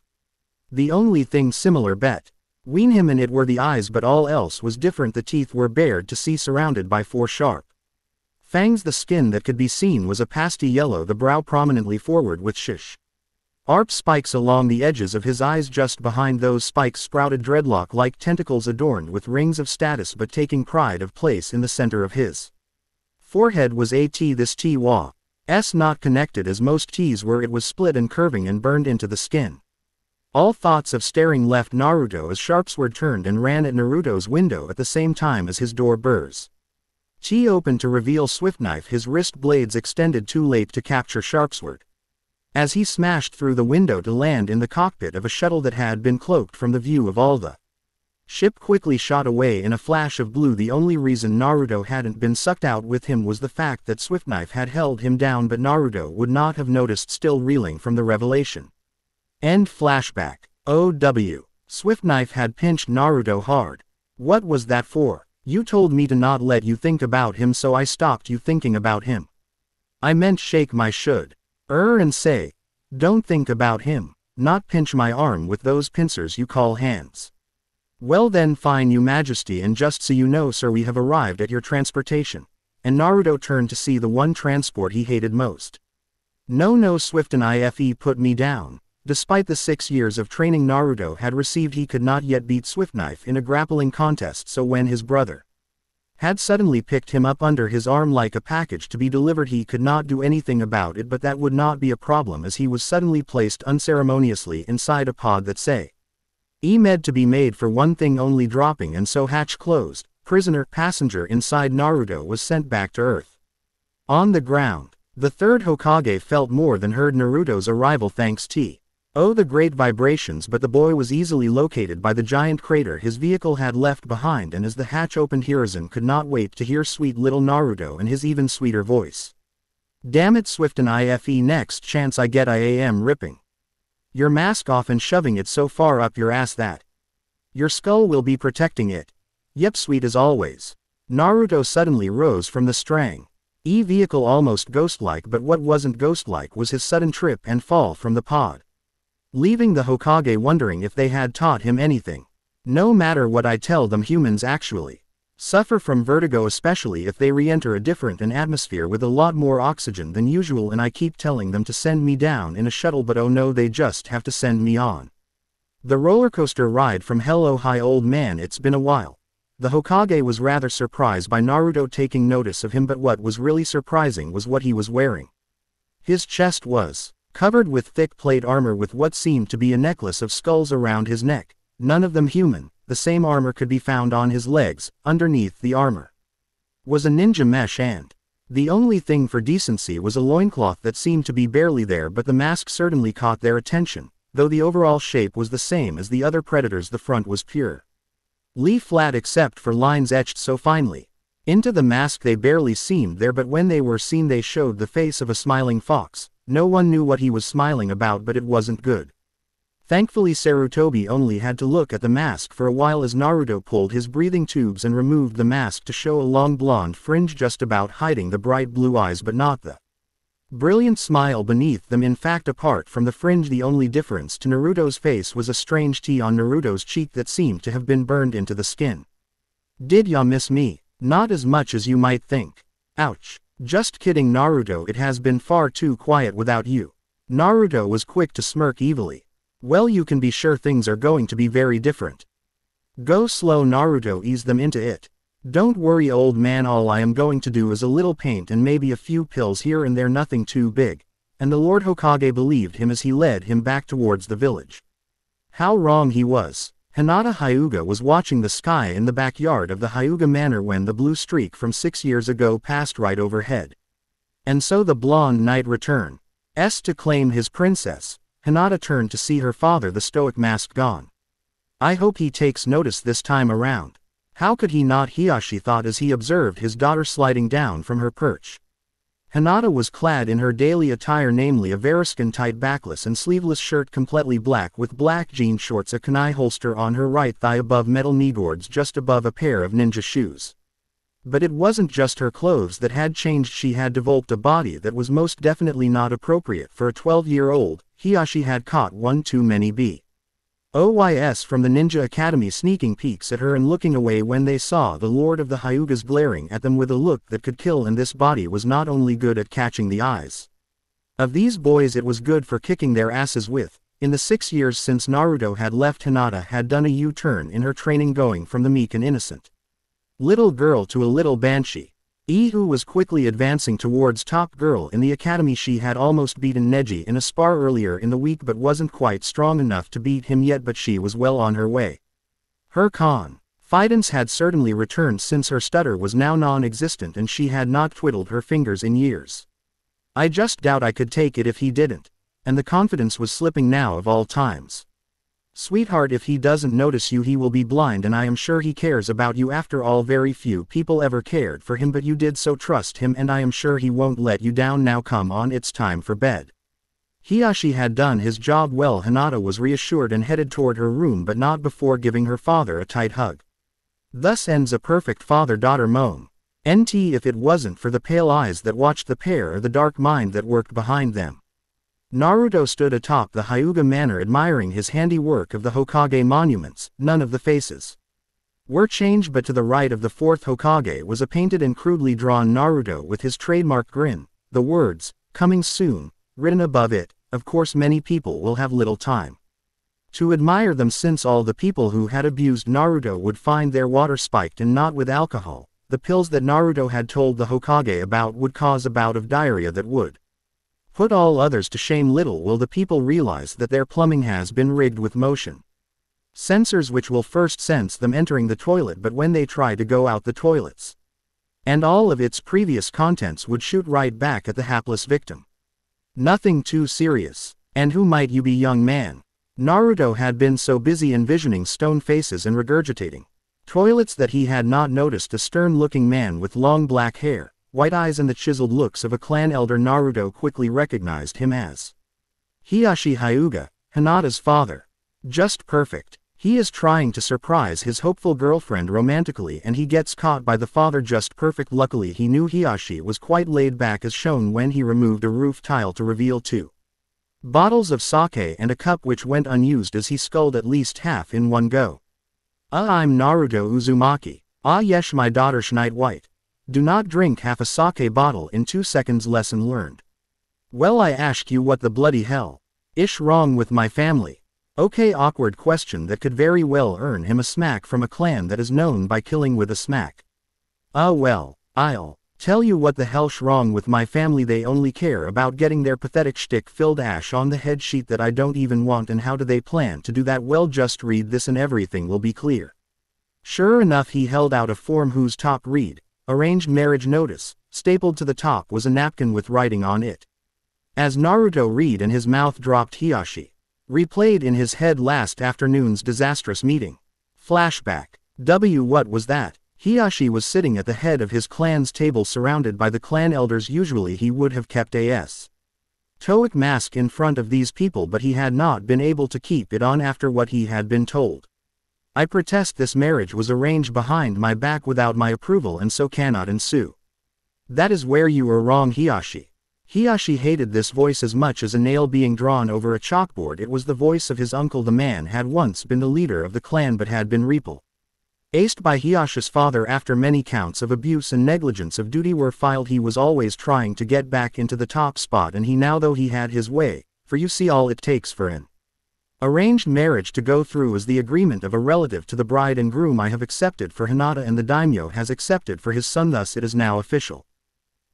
The only thing similar between him and it were the eyes, but all else was different. The teeth were bared to see, surrounded by 4 sharp fangs. The skin that could be seen was a pasty yellow, the brow prominently forward with sharp spikes along the edges of his eyes. Just behind those spikes sprouted dreadlock-like tentacles adorned with rings of status, but taking pride of place in the center of his forehead was a T. This T was not connected as most T's were. It was split and curving and burned into the skin. All thoughts of staring left Naruto as Sharpsword turned and ran at Naruto's window at the same time as his door burst opened to reveal Swiftknife, his wrist blades extended, too late to capture Sharpsword, as he smashed through the window to land in the cockpit of a shuttle that had been cloaked from the view of all. The ship quickly shot away in a flash of blue. The only reason Naruto hadn't been sucked out with him was the fact that Swiftknife had held him down, but Naruto would not have noticed, still reeling from the revelation. End flashback. OW. Swiftknife had pinched Naruto hard. What was that for? You told me to not let you think about him, so I stopped you thinking about him. I meant shake my should. And say, don't think about him, not pinch my arm with those pincers you call hands. Well then, fine, your majesty, and just so you know, sir, we have arrived at your transportation. And Naruto turned to see the one transport he hated most. No, Swiften Ife put me down. Despite the 6 years of training Naruto had received, he could not yet beat Swiftknife in a grappling contest, so when his brother had suddenly picked him up under his arm like a package to be delivered, he could not do anything about it. But that would not be a problem, as he was suddenly placed unceremoniously inside a pod that say meant to be made for one thing only, dropping, and so hatch closed. Passenger inside Naruto was sent back to Earth. On the ground, the third Hokage felt more than heard Naruto's arrival, thanks to the great vibrations, but the boy was easily located by the giant crater his vehicle had left behind, and as the hatch opened, Hiruzen could not wait to hear sweet little Naruto and his even sweeter voice. Damn it, Swiften Ife, next chance I get I am ripping your mask off and shoving it so far up your ass that your skull will be protecting it. Yep, sweet as always. Naruto suddenly rose from the vehicle, almost ghost-like, but what wasn't ghost-like was his sudden trip and fall from the pod, leaving the Hokage wondering if they had taught him anything. No matter what I tell them, humans actually suffer from vertigo, especially if they re-enter a different atmosphere with a lot more oxygen than usual, and I keep telling them to send me down in a shuttle, but oh no, they just have to send me on the roller coaster ride from hell. Oh hi old man, it's been a while. The Hokage was rather surprised by Naruto taking notice of him, but what was really surprising was what he was wearing. His chest was covered with thick plate armor with what seemed to be a necklace of skulls around his neck, none of them human. The same armor could be found on his legs. Underneath the armor was a ninja mesh, and the only thing for decency was a loincloth that seemed to be barely there, but the mask certainly caught their attention. Though the overall shape was the same as the other predators, the front was pure flat except for lines etched so finely into the mask they barely seemed there, but when they were seen they showed the face of a smiling fox. No one knew what he was smiling about, but it wasn't good. Thankfully Sarutobi only had to look at the mask for a while as Naruto pulled his breathing tubes and removed the mask to show a long blonde fringe just about hiding the bright blue eyes, but not the brilliant smile beneath them. In fact, apart from the fringe, the only difference to Naruto's face was a strange T on Naruto's cheek that seemed to have been burned into the skin. Did ya miss me? Not as much as you might think. Ouch. Just kidding, Naruto, it has been far too quiet without you. Naruto was quick to smirk evilly. Well, you can be sure things are going to be very different. Go slow, Naruto eased them into it. Don't worry old man, all I am going to do is a little paint and maybe a few pills here and there, nothing too big. And the Lord Hokage believed him as he led him back towards the village. How wrong he was. Hinata Hyuga was watching the sky in the backyard of the Hyuga Manor when the blue streak from 6 years ago passed right overhead. And so the blonde knight returned to claim his princess. Hinata turned to see her father, the stoic mask gone. I hope he takes notice this time around. How could he not? Hiyashi thought as he observed his daughter sliding down from her perch. Hinata was clad in her daily attire, namely a bearskin tight backless and sleeveless shirt completely black with black jean shorts, a kunai holster on her right thigh above metal knee guards just above a pair of ninja shoes. But it wasn't just her clothes that had changed. She had developed a body that was most definitely not appropriate for a 12-year-old. Hiyashi had caught one too many boys from the Ninja Academy sneaking peeks at her and looking away when they saw the Lord of the Hyugas glaring at them with a look that could kill, and this body was not only good at catching the eyes of these boys, it was good for kicking their asses with. In the 6 years since Naruto had left, Hinata had done a U-turn in her training, going from the meek and innocent little girl to a little banshee, who was quickly advancing towards top girl in the academy. She had almost beaten Neji in a spar earlier in the week but wasn't quite strong enough to beat him yet, but she was well on her way. Her confidence had certainly returned since her stutter was now non-existent and she had not twiddled her fingers in years. I just doubt I could take it if he didn't. And the confidence was slipping now of all times. Sweetheart, if he doesn't notice you he will be blind, and I am sure he cares about you. After all, very few people ever cared for him, but you did, so trust him and I am sure he won't let you down. Now come on, it's time for bed. Hiyashi had done his job well. Hinata was reassured and headed toward her room, but not before giving her father a tight hug. Thus ends a perfect father-daughter moment. If it wasn't for the pale eyes that watched the pair or the dark mind that worked behind them. Naruto stood atop the Hyuga manor admiring his handiwork of the Hokage monuments. None of the faces were changed, but to the right of the fourth Hokage was a painted and crudely drawn Naruto with his trademark grin, the words, "Coming soon," written above it. Of course many people will have little time to admire them, since all the people who had abused Naruto would find their water spiked and not with alcohol. The pills that Naruto had told the Hokage about would cause a bout of diarrhea that would put all others to shame. Little will the people realize that their plumbing has been rigged with motion sensors which will first sense them entering the toilet, but when they try to go out, the toilets and all of its previous contents would shoot right back at the hapless victim. Nothing too serious. And who might you be, young man? Naruto had been so busy envisioning stone faces and regurgitating toilets that he had not noticed a stern-looking man with long black hair, white eyes and the chiseled looks of a clan elder. Naruto quickly recognized him as Hiyashi Hyuga, Hinata's father. Just perfect. He is trying to surprise his hopeful girlfriend romantically and he gets caught by the father. Just perfect. Luckily he knew Hiyashi was quite laid back, as shown when he removed a roof tile to reveal 2 bottles of sake and a cup which went unused as he sculled at least half in one go. I'm Naruto Uzumaki. Yes, my daughter Schneid White. Do not drink half a sake bottle in 2 seconds. Lesson learned. Well, I ask you, what the bloody hell ish wrong with my family? Okay, awkward question that could very well earn him a smack from a clan that is known by killing with a smack. Well, I'll tell you what the hell's wrong with my family. They only care about getting their pathetic shtick filled ash on the head sheet that I don't even want. And how do they plan to do that? Well, just read this and everything will be clear. Sure enough, he held out a form whose top read, "Arranged marriage notice." Stapled to the top was a napkin with writing on it. As Naruto read and his mouth dropped, Hiyashi replayed in his head last afternoon's disastrous meeting. Flashback. What was that? Hiyashi was sitting at the head of his clan's table surrounded by the clan elders. Usually he would have kept a stoic mask in front of these people, but he had not been able to keep it on after what he had been told. I protest, this marriage was arranged behind my back without my approval and so cannot ensue. That is where you are wrong, Hiyashi. Hiyashi hated this voice as much as a nail being drawn over a chalkboard. It was the voice of his uncle. The man had once been the leader of the clan but had been replaced by Hiyashi's father after many counts of abuse and negligence of duty were filed. He was always trying to get back into the top spot, and he now, though he had his way, for you see, all it takes for an arranged marriage to go through is the agreement of a relative to the bride and groom. I have accepted for Hinata and the daimyo has accepted for his son, thus it is now official.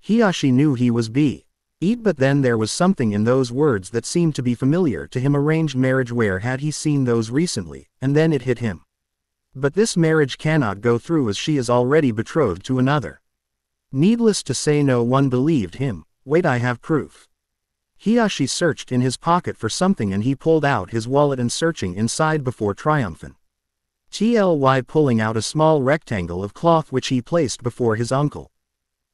Hiyashi knew he was but then there was something in those words that seemed to be familiar to him. Arranged marriage, where had he seen those recently? And then it hit him. But this marriage cannot go through as she is already betrothed to another. Needless to say, no one believed him. Wait, I have proof. Hiyashi searched in his pocket for something and he pulled out his wallet and searching inside before triumphant. Pulling out a small rectangle of cloth which he placed before his uncle.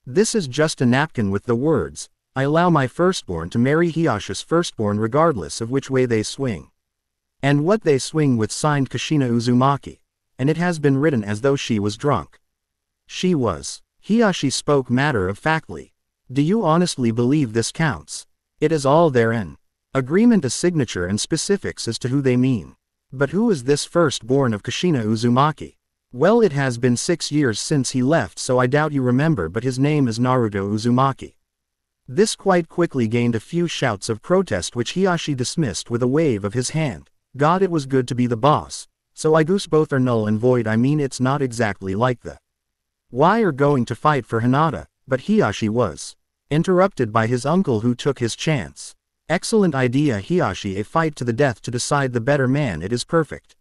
This is just a napkin with the words, "I allow my firstborn to marry Hiyashi's firstborn regardless of which way they swing." And what they swing with signed Kushina Uzumaki. And it has been written as though she was drunk. She was. Hiyashi spoke matter-of-factly. Do you honestly believe this counts? It is all therein. Agreement, a signature and specifics as to who they mean. But who is this firstborn of Kushina Uzumaki? Well, it has been 6 years since he left, so I doubt you remember, but his name is Naruto Uzumaki. This quite quickly gained a few shouts of protest which Hiyashi dismissed with a wave of his hand. God, it was good to be the boss. So I guess both are null and void. I mean, it's not exactly like the why are going to fight for Hinata, but Hiyashi was interrupted by his uncle who took his chance. Excellent idea, Hiyashi, a fight to the death to decide the better man. It is perfect.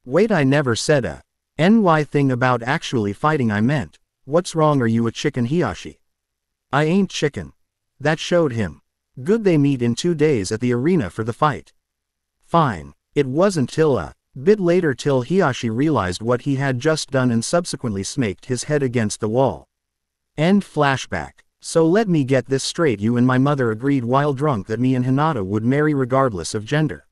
Wait, I never said a NY thing about actually fighting. I meant, what's wrong? Are you a chicken, Hiyashi? I ain't chicken. That showed him. Good, they meet in 2 days at the arena for the fight. Fine. It wasn't till a bit later till Hiyashi realized what he had just done and subsequently smacked his head against the wall. End flashback. So let me get this straight, you and my mother agreed while drunk that me and Hinata would marry regardless of gender.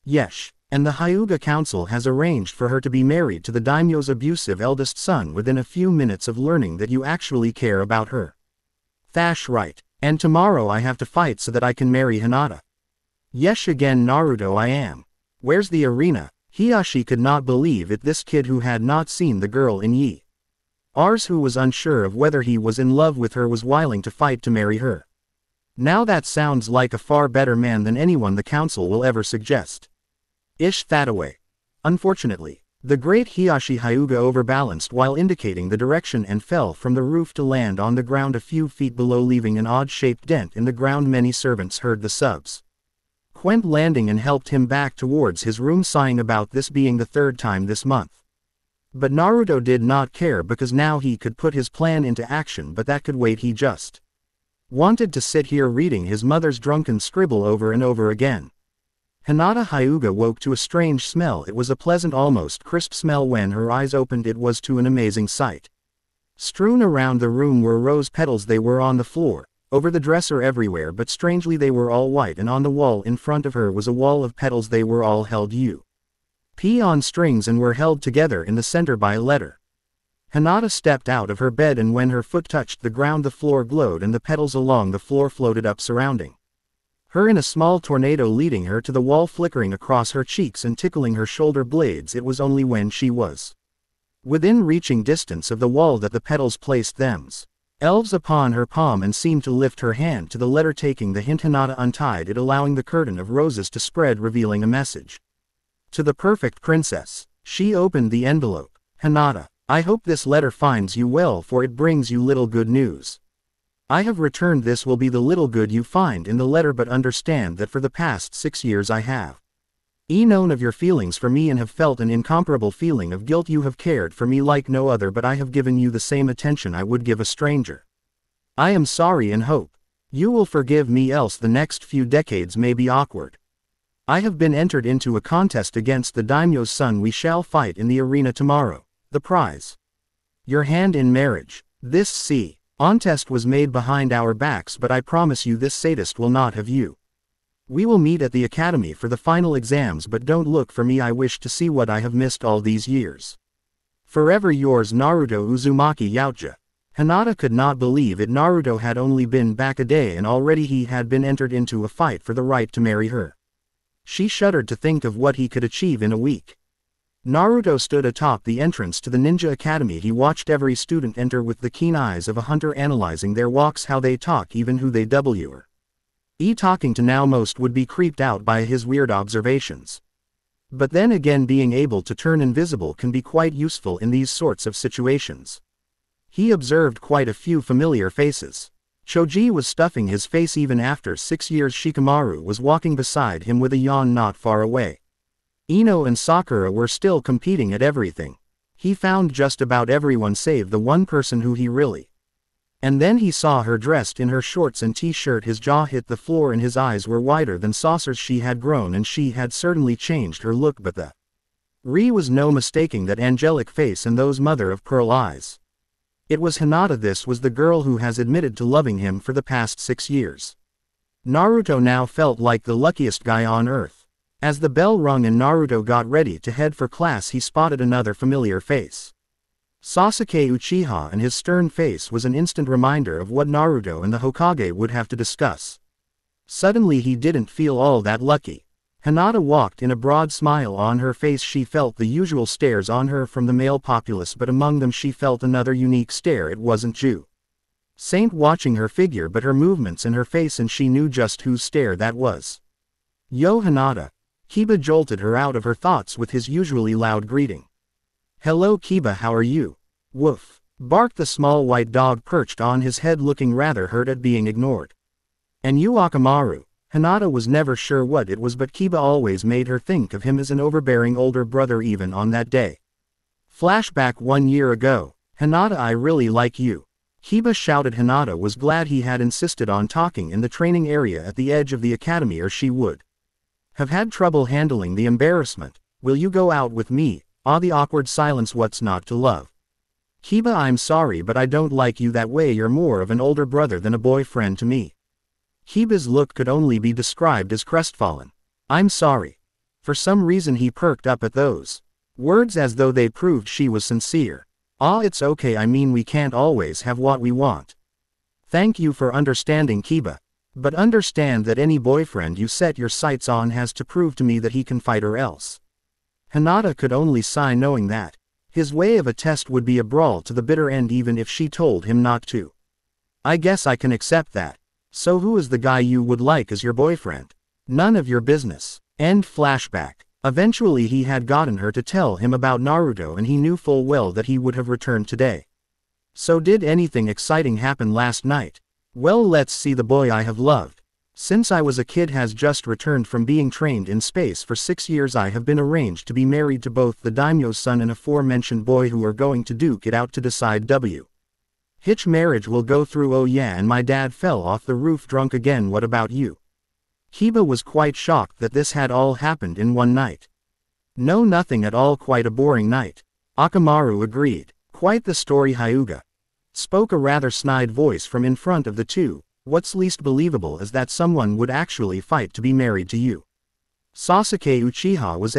Yes, and the Hyuga Council has arranged for her to be married to the daimyo's abusive eldest son within a few minutes of learning that you actually care about her. That's right, and tomorrow I have to fight so that I can marry Hinata. Yes, again Naruto, I am. Where's the arena? Hiyashi could not believe it. This kid who had not seen the girl in Rs, who was unsure of whether he was in love with her, was willing to fight to marry her. Now that sounds like a far better man than anyone the council will ever suggest. Ish thataway. Unfortunately, the great Hiyashi Hyuga overbalanced while indicating the direction and fell from the roof to land on the ground a few feet below, leaving an odd-shaped dent in the ground. Many servants heard the subs Quent landing and helped him back towards his room, sighing about this being the 3rd time this month. But Naruto did not care because now he could put his plan into action, but that could wait. He just wanted to sit here reading his mother's drunken scribble over and over again. Hinata Hyuga woke to a strange smell. It was a pleasant, almost crisp smell. When her eyes opened, it was to an amazing sight. Strewn around the room were rose petals. They were on the floor, over the dresser, everywhere, but strangely they were all white, and on the wall in front of her was a wall of petals. They were all held on strings and were held together in the center by a letter. Hinata stepped out of her bed, and when her foot touched the ground, the floor glowed and the petals along the floor floated up, surrounding her in a small tornado, leading her to the wall, flickering across her cheeks and tickling her shoulder blades. It was only when she was within reaching distance of the wall that the petals placed themselves upon her palm and seemed to lift her hand to the letter, taking the hint. Hinata untied it, allowing the curtain of roses to spread, revealing a message. To the perfect princess. She opened the envelope. Hinata, I hope this letter finds you well, for it brings you little good news. I have returned. This will be the little good you find in the letter, but understand that for the past 6 years I have known of your feelings for me and have felt an incomparable feeling of guilt. You have cared for me like no other, but I have given you the same attention I would give a stranger. I am sorry and hope you will forgive me, else the next few decades may be awkward. I have been entered into a contest against the daimyo's son. We shall fight in the arena tomorrow. The prize, your hand in marriage. This contest was made behind our backs, but I promise you this sadist will not have you. We will meet at the academy for the final exams, but don't look for me. I wish to see what I have missed all these years. Forever yours, Naruto Uzumaki, Yautja. Hinata could not believe it. Naruto had only been back a day and already he had been entered into a fight for the right to marry her. She shuddered to think of what he could achieve in a week. Naruto stood atop the entrance to the ninja academy. He watched every student enter with the keen eyes of a hunter, analyzing their walks, how they talk, even who they were talking to. Now most would be creeped out by his weird observations. But then again, being able to turn invisible can be quite useful in these sorts of situations. He observed quite a few familiar faces. Choji was stuffing his face even after 6 years. Shikamaru was walking beside him with a yawn not far away. Ino and Sakura were still competing at everything. He found just about everyone save the one person who he really And then he saw her dressed in her shorts and t-shirt. His jaw hit the floor and his eyes were wider than saucers. She had grown and she had certainly changed her look, but the was no mistaking that angelic face and those mother-of-pearl eyes. It was Hinata. This was the girl who has admitted to loving him for the past 6 years. Naruto now felt like the luckiest guy on earth. As the bell rung and Naruto got ready to head for class, he spotted another familiar face. Sasuke Uchiha, and his stern face was an instant reminder of what Naruto and the Hokage would have to discuss. Suddenly he didn't feel all that lucky. Hinata walked in a broad smile on her face. She felt the usual stares on her from the male populace, but among them she felt another unique stare. It wasn't Jew Saint watching her figure, but her movements and her face, and she knew just whose stare that was. "Yo Hinata." Kiba jolted her out of her thoughts with his usually loud greeting. "Hello Kiba, how are you?" "Woof," barked the small white dog perched on his head, looking rather hurt at being ignored. "And you Akamaru?" Hinata was never sure what it was, but Kiba always made her think of him as an overbearing older brother even on that day. Flashback 1 year ago. "Hinata, I really like you." Kiba shouted. Hinata was glad he had insisted on talking in the training area at the edge of the academy, or she would have had trouble handling the embarrassment. "Will you go out with me?" The awkward silence. "What's not to love?" "Kiba, I'm sorry, but I don't like you that way. You're more of an older brother than a boyfriend to me." Kiba's look could only be described as crestfallen. "I'm sorry." For some reason he perked up at those words as though they proved she was sincere. It's okay, I mean we can't always have what we want." "Thank you for understanding Kiba. But understand that any boyfriend you set your sights on has to prove to me that he can fight, or else." Hinata could only sigh, knowing that his way of a test would be a brawl to the bitter end even if she told him not to. "I guess I can accept that. So who is the guy you would like as your boyfriend?" "None of your business." End flashback. Eventually he had gotten her to tell him about Naruto, and he knew full well that he would have returned today. "So did anything exciting happen last night?" "Well, let's see. The boy I have loved since I was a kid has just returned from being trained in space for 6 years. I have been arranged to be married to both the daimyo's son and aforementioned boy, who are going to duke it out to decide which marriage will go through. Oh yeah, and my dad fell off the roof drunk again. What about you?" Kiba was quite shocked that this had all happened in one night. "No, nothing at all. Quite a boring night." Akamaru agreed. "Quite the story." Hyuga spoke a rather snide voice from in front of the two. "What's least believable is that someone would actually fight to be married to you." Sasuke Uchiha was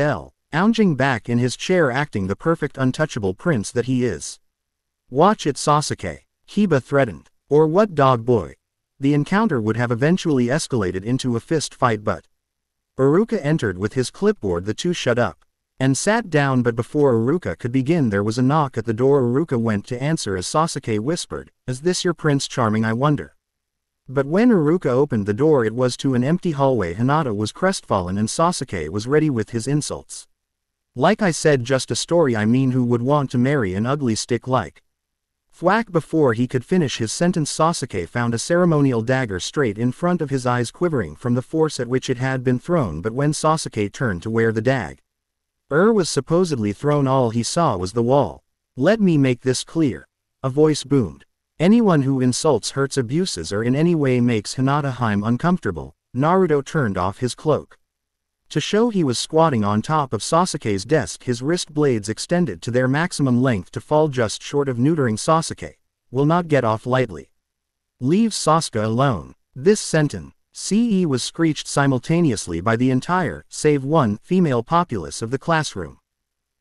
lounging back in his chair, acting the perfect untouchable prince that he is. "Watch it, Sasuke," Kiba threatened. "Or what, dog boy?" The encounter would have eventually escalated into a fist fight, but Iruka entered with his clipboard. The two shut up and sat down, but before Iruka could begin there was a knock at the door. Iruka went to answer as Sasuke whispered, "Is this your Prince Charming, I wonder?" But when Iruka opened the door, it was to an empty hallway. Hinata was crestfallen and Sasuke was ready with his insults. "Like I said, just a story. I mean, who would want to marry an ugly stick like?" Thwack! Before he could finish his sentence, Sasuke found a ceremonial dagger straight in front of his eyes, quivering from the force at which it had been thrown. But when Sasuke turned to where the dagger was supposedly thrown, all he saw was the wall. "Let me make this clear," a voice boomed. "Anyone who insults, hurts, abuses, or in any way makes Hinata uncomfortable." Naruto turned off his cloak to show he was squatting on top of Sasuke's desk, his wrist blades extended to their maximum length to fall just short of neutering Sasuke. "Will not get off lightly. Leave Sasuke alone." This sentence was screeched simultaneously by the entire, save one, female populace of the classroom.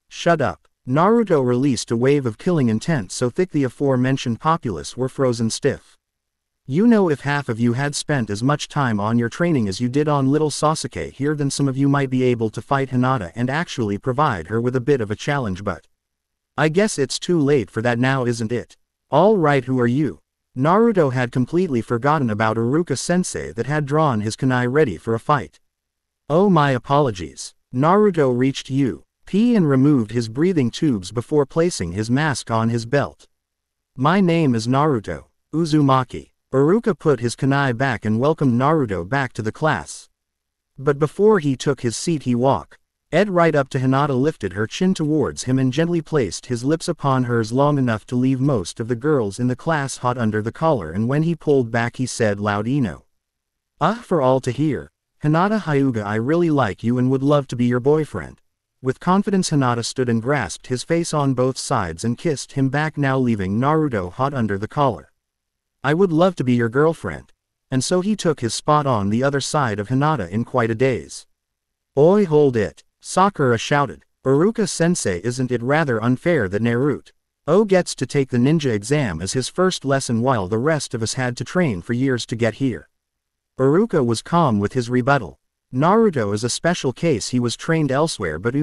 "Shut up." Naruto released a wave of killing intent so thick the aforementioned populace were frozen stiff. "You know, if half of you had spent as much time on your training as you did on little Sasuke here, then some of you might be able to fight Hinata and actually provide her with a bit of a challenge, but I guess it's too late for that now, isn't it?" "All right, who are you?" Naruto had completely forgotten about Iruka-sensei that had drawn his kunai ready for a fight. "Oh, my apologies." Naruto reached U.P. and removed his breathing tubes before placing his mask on his belt. "My name is Naruto Uzumaki." Iruka put his kunai back and welcomed Naruto back to the class. But before he took his seat he walked Ed right up to Hinata lifted her chin towards him and gently placed his lips upon hers long enough to leave most of the girls in the class hot under the collar, and when he pulled back he said loud Eno. For all to hear. Hinata Hyuga, I really like you and would love to be your boyfriend. With confidence Hinata stood and grasped his face on both sides and kissed him back, now leaving Naruto hot under the collar. I would love to be your girlfriend. And so he took his spot on the other side of Hinata in quite a daze. Oi, hold it, Sakura shouted. Iruka-sensei, isn't it rather unfair that Naruto gets to take the ninja exam as his first lesson while the rest of us had to train for years to get here? Iruka was calm with his rebuttal. Naruto is a special case, he was trained elsewhere but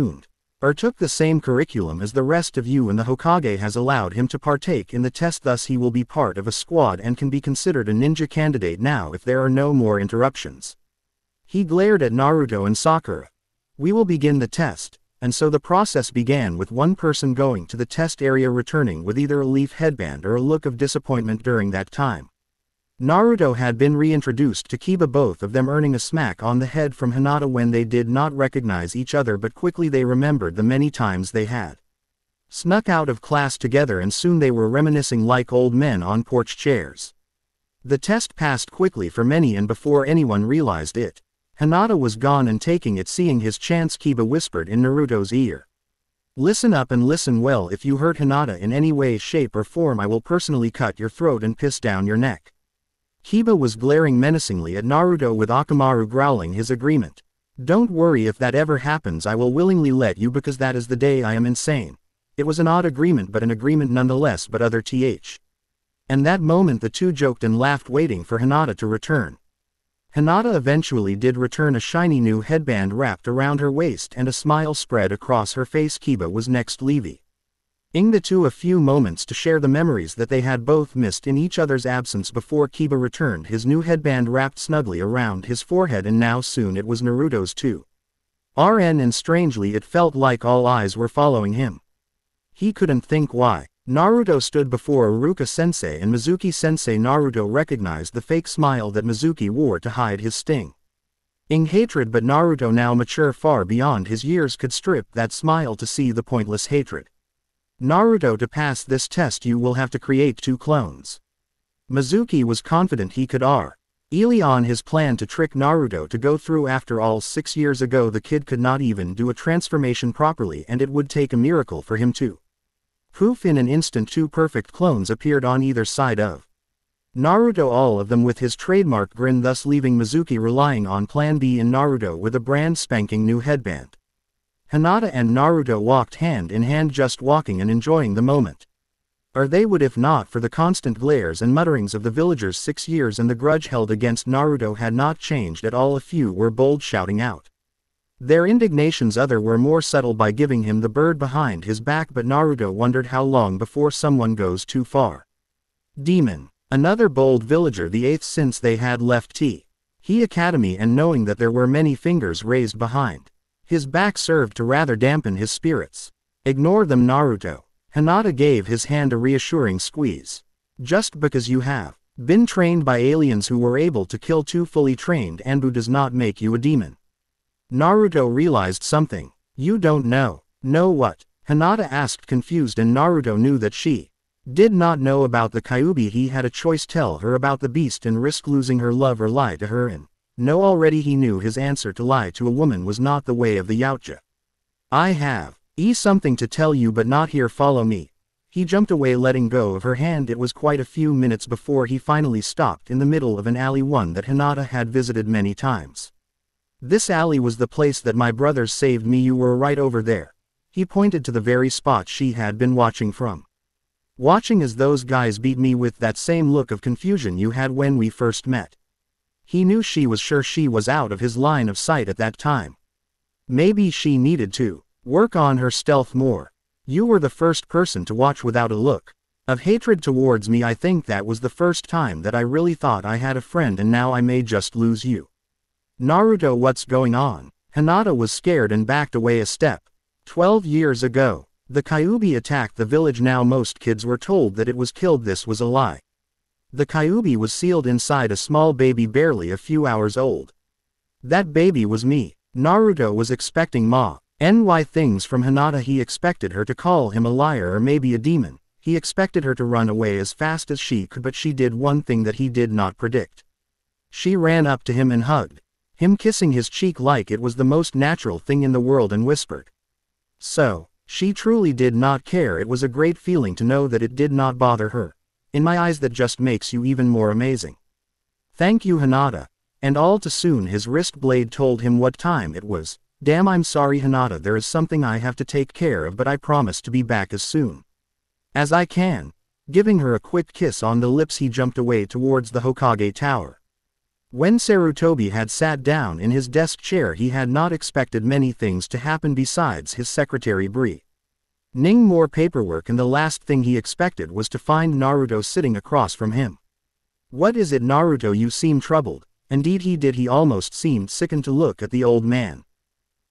took the same curriculum as the rest of you, and the Hokage has allowed him to partake in the test, thus he will be part of a squad and can be considered a ninja candidate now if there are no more interruptions. He glared at Naruto and Sakura. We will begin the test, and so the process began with one person going to the test area returning with either a leaf headband or a look of disappointment during that time. Naruto had been reintroduced to Kiba, both of them earning a smack on the head from Hinata when they did not recognize each other, but quickly they remembered the many times they had snuck out of class together, and soon they were reminiscing like old men on porch chairs. The test passed quickly for many, and before anyone realized it, Hinata was gone and taking it. Seeing his chance, Kiba whispered in Naruto's ear. Listen up and listen well. If you hurt Hinata in any way, shape or form, I will personally cut your throat and piss down your neck. Kiba was glaring menacingly at Naruto, with Akamaru growling his agreement. Don't worry, if that ever happens I will willingly let you, because that is the day I am insane. It was an odd agreement, but an agreement nonetheless. But other th. And that moment the two joked and laughed, waiting for Hinata to return. Hinata eventually did return, a shiny new headband wrapped around her waist and a smile spread across her face. Kiba was next, leaving the two a few moments to share the memories that they had both missed in each other's absence before Kiba returned, his new headband wrapped snugly around his forehead, and now soon it was Naruto's too. And strangely it felt like all eyes were following him. He couldn't think why. Naruto stood before Iruka-sensei and Mizuki-sensei. Naruto recognized the fake smile that Mizuki wore to hide his sting. Hatred, but Naruto, now mature far beyond his years, could strip that smile to see the pointless hatred. Naruto, to pass this test you will have to create 2 clones. Mizuki was confident he could on his plan to trick Naruto to go through. After all, 6 years ago the kid could not even do a transformation properly, and it would take a miracle for him to poof. In an instant 2 perfect clones appeared on either side of Naruto, all of them with his trademark grin, thus leaving Mizuki relying on plan B in Naruto with a brand spanking new headband. Hinata and Naruto walked hand in hand, just walking and enjoying the moment. Or they would if not for the constant glares and mutterings of the villagers. 6 years and the grudge held against Naruto had not changed at all. A few were bold, shouting out their indignations, others were more subtle by giving him the bird behind his back, but Naruto wondered how long before someone goes too far. Demon. Another bold villager, the 8th since they had left He Academy, and knowing that there were many fingers raised behind his back served to rather dampen his spirits. Ignore them, Naruto. Hinata gave his hand a reassuring squeeze. Just because you have been trained by aliens who were able to kill 2 fully trained Anbu does not make you a demon. Naruto realized something. You don't know. Know what? Hinata asked, confused, and Naruto knew that she did not know about the Kyuubi. He had a choice: tell her about the beast and risk losing her love, or lie to her and no. Already he knew his answer: to lie to a woman was not the way of the Yautja. I have something to tell you, but not here, follow me. He jumped away, letting go of her hand. It was quite a few minutes before he finally stopped in the middle of an alley, one that Hinata had visited many times. This alley was the place that my brothers saved me. You were right over there. He pointed to the very spot she had been watching from. Watching as those guys beat me, with that same look of confusion you had when we first met. He knew she was sure she was out of his line of sight at that time. Maybe she needed to work on her stealth more. You were the first person to watch without a look of hatred towards me. I think that was the first time that I really thought I had a friend, and now I may just lose you. Naruto, what's going on? Hinata was scared and backed away a step. 12 years ago, the Kyuubi attacked the village. Now most kids were told that it was killed. This was a lie. The Kyuubi was sealed inside a small baby barely a few hours old. That baby was me. Naruto was expecting Ma NY things from Hinata. He expected her to call him a liar or maybe a demon. He expected her to run away as fast as she could, but she did one thing that he did not predict. She ran up to him and hugged him, kissing his cheek like it was the most natural thing in the world, and whispered. So, she truly did not care. It was a great feeling to know that it did not bother her. In my eyes, that just makes you even more amazing. Thank you, Hinata. And all too soon his wrist blade told him what time it was. Damn, I'm sorry, Hinata, there is something I have to take care of, but I promise to be back as soon as I can. Giving her a quick kiss on the lips, he jumped away towards the Hokage Tower. When Sarutobi had sat down in his desk chair, he had not expected many things to happen besides his secretary Ning more paperwork, and the last thing he expected was to find Naruto sitting across from him. What is it, Naruto? You seem troubled. Indeed he did. He almost seemed sickened to look at the old man.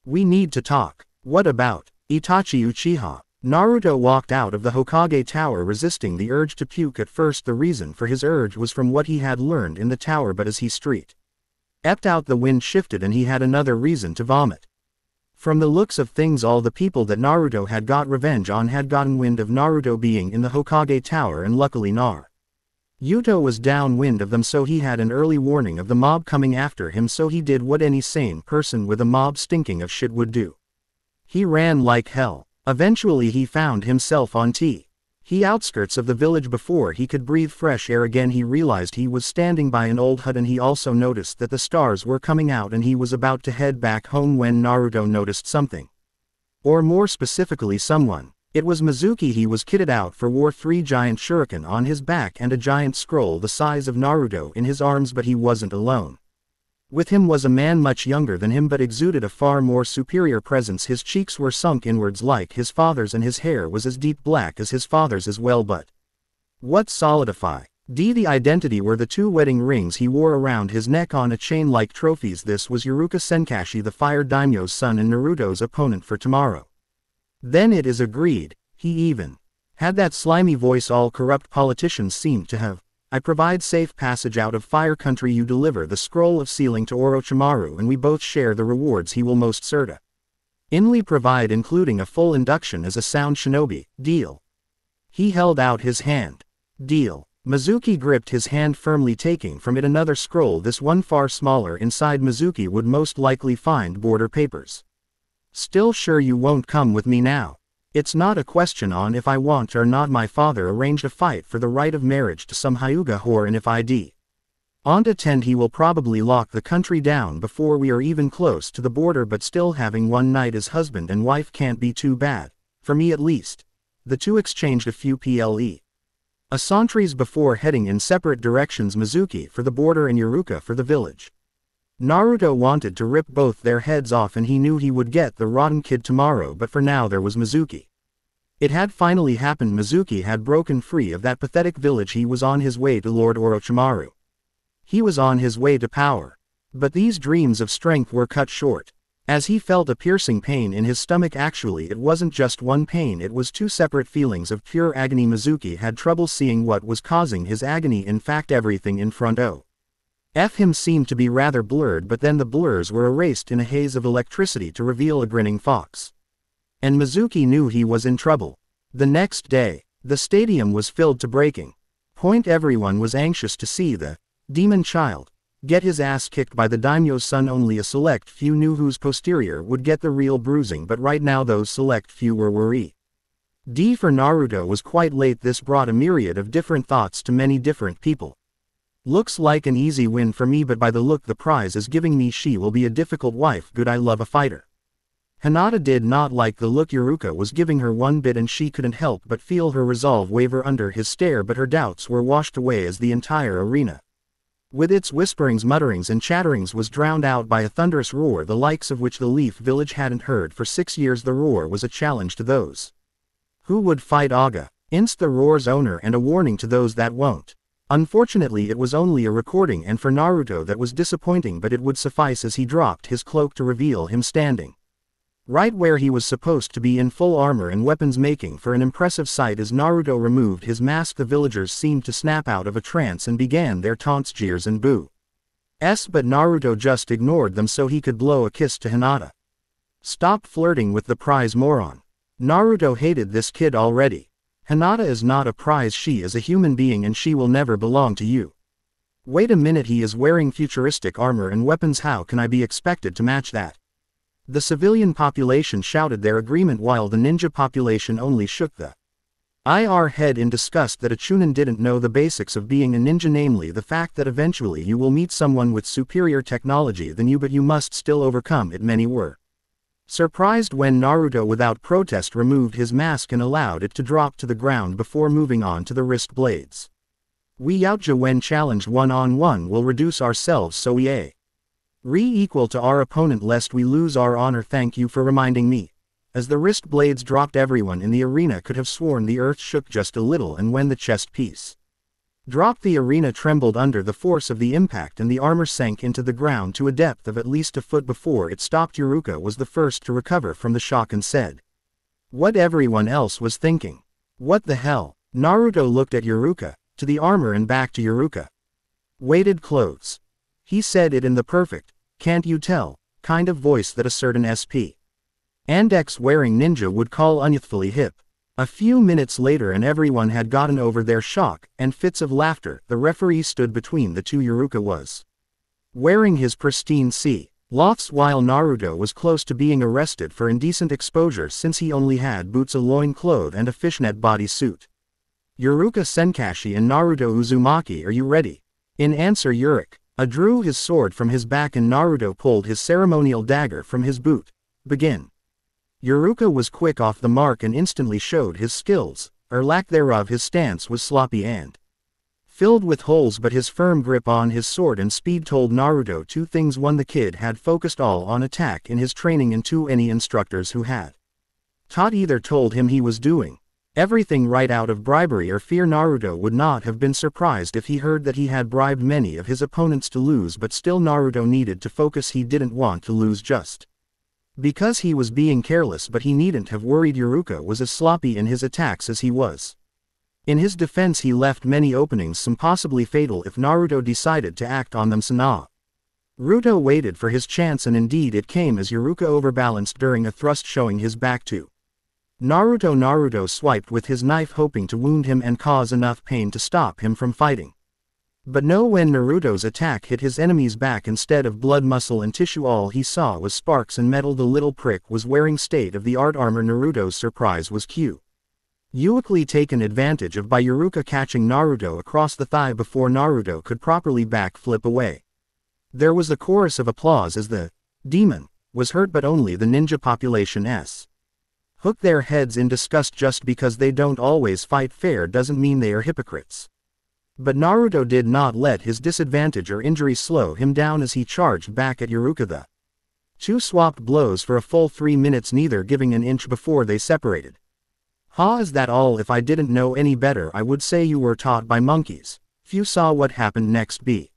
We need to talk. What about Itachi Uchiha? Naruto walked out of the Hokage Tower resisting the urge to puke. At first the reason for his urge was from what he had learned in the tower, but as he stepped out the wind shifted and he had another reason to vomit. From the looks of things, all the people that Naruto had got revenge on had gotten wind of Naruto being in the Hokage Tower, and luckily Naruto was downwind of them, so he had an early warning of the mob coming after him, so he did what any sane person with a mob stinking of shit would do. He ran like hell. Eventually he found himself on the outskirts of the village. Before he could breathe fresh air again, he realized he was standing by an old hut, and he also noticed that the stars were coming out, and he was about to head back home when Naruto noticed something. Or more specifically, someone. It was Mizuki. He was kitted out for war, 3 giant shuriken on his back and a giant scroll the size of Naruto in his arms, but he wasn't alone. With him was a man much younger than him but exuded a far more superior presence. His cheeks were sunk inwards like his father's, and his hair was as deep black as his father's as well. But what solidified the identity were the 2 wedding rings he wore around his neck on a chain like trophies. This was Iruka Senkashi, the Fire Daimyo's son and Naruto's opponent for tomorrow. Then it is agreed. He even had that slimy voice all corrupt politicians seem to have. I provide safe passage out of fire country. You deliver the scroll of sealing to Orochimaru, and we both share the rewards he will most certainly provide, including a full induction as a sound shinobi. Deal. He held out his hand. Deal. Mizuki gripped his hand firmly, taking from it another scroll, this one far smaller. Inside Mizuki would most likely find border papers. Still sure you won't come with me now? It's not a question on if I want or not. My father arranged a fight for the right of marriage to some Hyuga whore, and if I don't attend, he will probably lock the country down before we are even close to the border. But still, having one night as husband and wife can't be too bad. For me at least. The 2 exchanged a few pleasantries before heading in separate directions, Mizuki for the border and Iruka for the village. Naruto wanted to rip both their heads off, and he knew he would get the rotten kid tomorrow, but for now there was Mizuki. It had finally happened. Mizuki had broken free of that pathetic village. He was on his way to Lord Orochimaru. He was on his way to power. But these dreams of strength were cut short. As he felt a piercing pain in his stomach. Actually, it wasn't just one pain, it was 2 separate feelings of pure agony. Mizuki had trouble seeing what was causing his agony. In fact, everything in front of him seemed to be rather blurred, but then the blurs were erased in a haze of electricity to reveal a grinning fox. And Mizuki knew he was in trouble. The next day, the stadium was filled to breaking point. Everyone was anxious to see the demon child get his ass kicked by the daimyo's son. Only a select few knew whose posterior would get the real bruising, but right now those select few were worried. For Naruto was quite late. This brought a myriad of different thoughts to many different people. Looks like an easy win for me, but by the look the prize is giving me, she will be a difficult wife. Good, I love a fighter. Hinata did not like the look Iruka was giving her one bit, and she couldn't help but feel her resolve waver under his stare, but her doubts were washed away as the entire arena, with its whisperings, mutterings and chatterings, was drowned out by a thunderous roar the likes of which the Leaf Village hadn't heard for 6 years. The roar was a challenge to those who would fight Aga, inst the roar's owner, and a warning to those that won't. Unfortunately, it was only a recording, and for Naruto that was disappointing, but it would suffice as he dropped his cloak to reveal him standing right where he was supposed to be, in full armor and weapons, making for an impressive sight. As Naruto removed his mask, the villagers seemed to snap out of a trance and began their taunts, jeers and boos. But Naruto just ignored them so he could blow a kiss to Hinata. Stop flirting with the prize, moron. Naruto hated this kid already. Hinata is not a prize, she is a human being and she will never belong to you. Wait a minute, he is wearing futuristic armor and weapons, how can I be expected to match that? The civilian population shouted their agreement while the ninja population only shook the head in disgust that a Chunin didn't know the basics of being a ninja, namely the fact that eventually you will meet someone with superior technology than you, but you must still overcome it. Many were surprised when Naruto without protest removed his mask and allowed it to drop to the ground before moving on to the wrist blades. We Yautja when challenged one-on-one will reduce ourselves so we re-equal to our opponent lest we lose our honor. Thank you for reminding me. As the wrist blades dropped, everyone in the arena could have sworn the earth shook just a little, and when the chest piece dropped, the arena trembled under the force of the impact and the armor sank into the ground to a depth of at least a foot before it stopped. Yautja was the first to recover from the shock and said what everyone else was thinking. What the hell? Naruto looked at Yautja, to the armor and back to Yautja. Weighted clothes. He said it in the perfect, can't you tell, kind of voice that a certain SP and ex-wearing ninja would call unyouthfully hip. A few minutes later and everyone had gotten over their shock and fits of laughter. The referee stood between the two. Yautja was wearing his pristine loths while Naruto was close to being arrested for indecent exposure since he only had boots, a loincloth and a fishnet bodysuit. Yautja Senkashi and Naruto Uzumaki, are you ready? In answer, Yautja drew his sword from his back and Naruto pulled his ceremonial dagger from his boot. Begin. Yautja was quick off the mark and instantly showed his skills, or lack thereof. His stance was sloppy and filled with holes, but his firm grip on his sword and speed told Naruto two things. One, the kid had focused all on attack in his training, and two, any instructors who had taught either told him he was doing everything right out of bribery or fear. Naruto would not have been surprised if he heard that he had bribed many of his opponents to lose, but still Naruto needed to focus. He didn't want to lose just because he was being careless, but he needn't have worried. Yautja was as sloppy in his attacks as he was in his defense. He left many openings, some possibly fatal if Naruto decided to act on them. Naruto waited for his chance, and indeed it came as Yautja overbalanced during a thrust, showing his back to Naruto. Naruto swiped with his knife, hoping to wound him and cause enough pain to stop him from fighting. But no, when Naruto's attack hit his enemy's back, instead of blood, muscle and tissue, all he saw was sparks and metal. The little prick was wearing state-of-the-art armor. Naruto's surprise was quickly taken advantage of by Yautja, catching Naruto across the thigh before Naruto could properly backflip away. There was a chorus of applause as the demon was hurt, but only the ninja population's hook their heads in disgust. Just because they don't always fight fair doesn't mean they are hypocrites. But Naruto did not let his disadvantage or injury slow him down as he charged back at Yautja. The two swapped blows for a full 3 minutes, neither giving an inch before they separated. Is that all? If I didn't know any better, I would say you were taught by monkeys. Few saw what happened next. The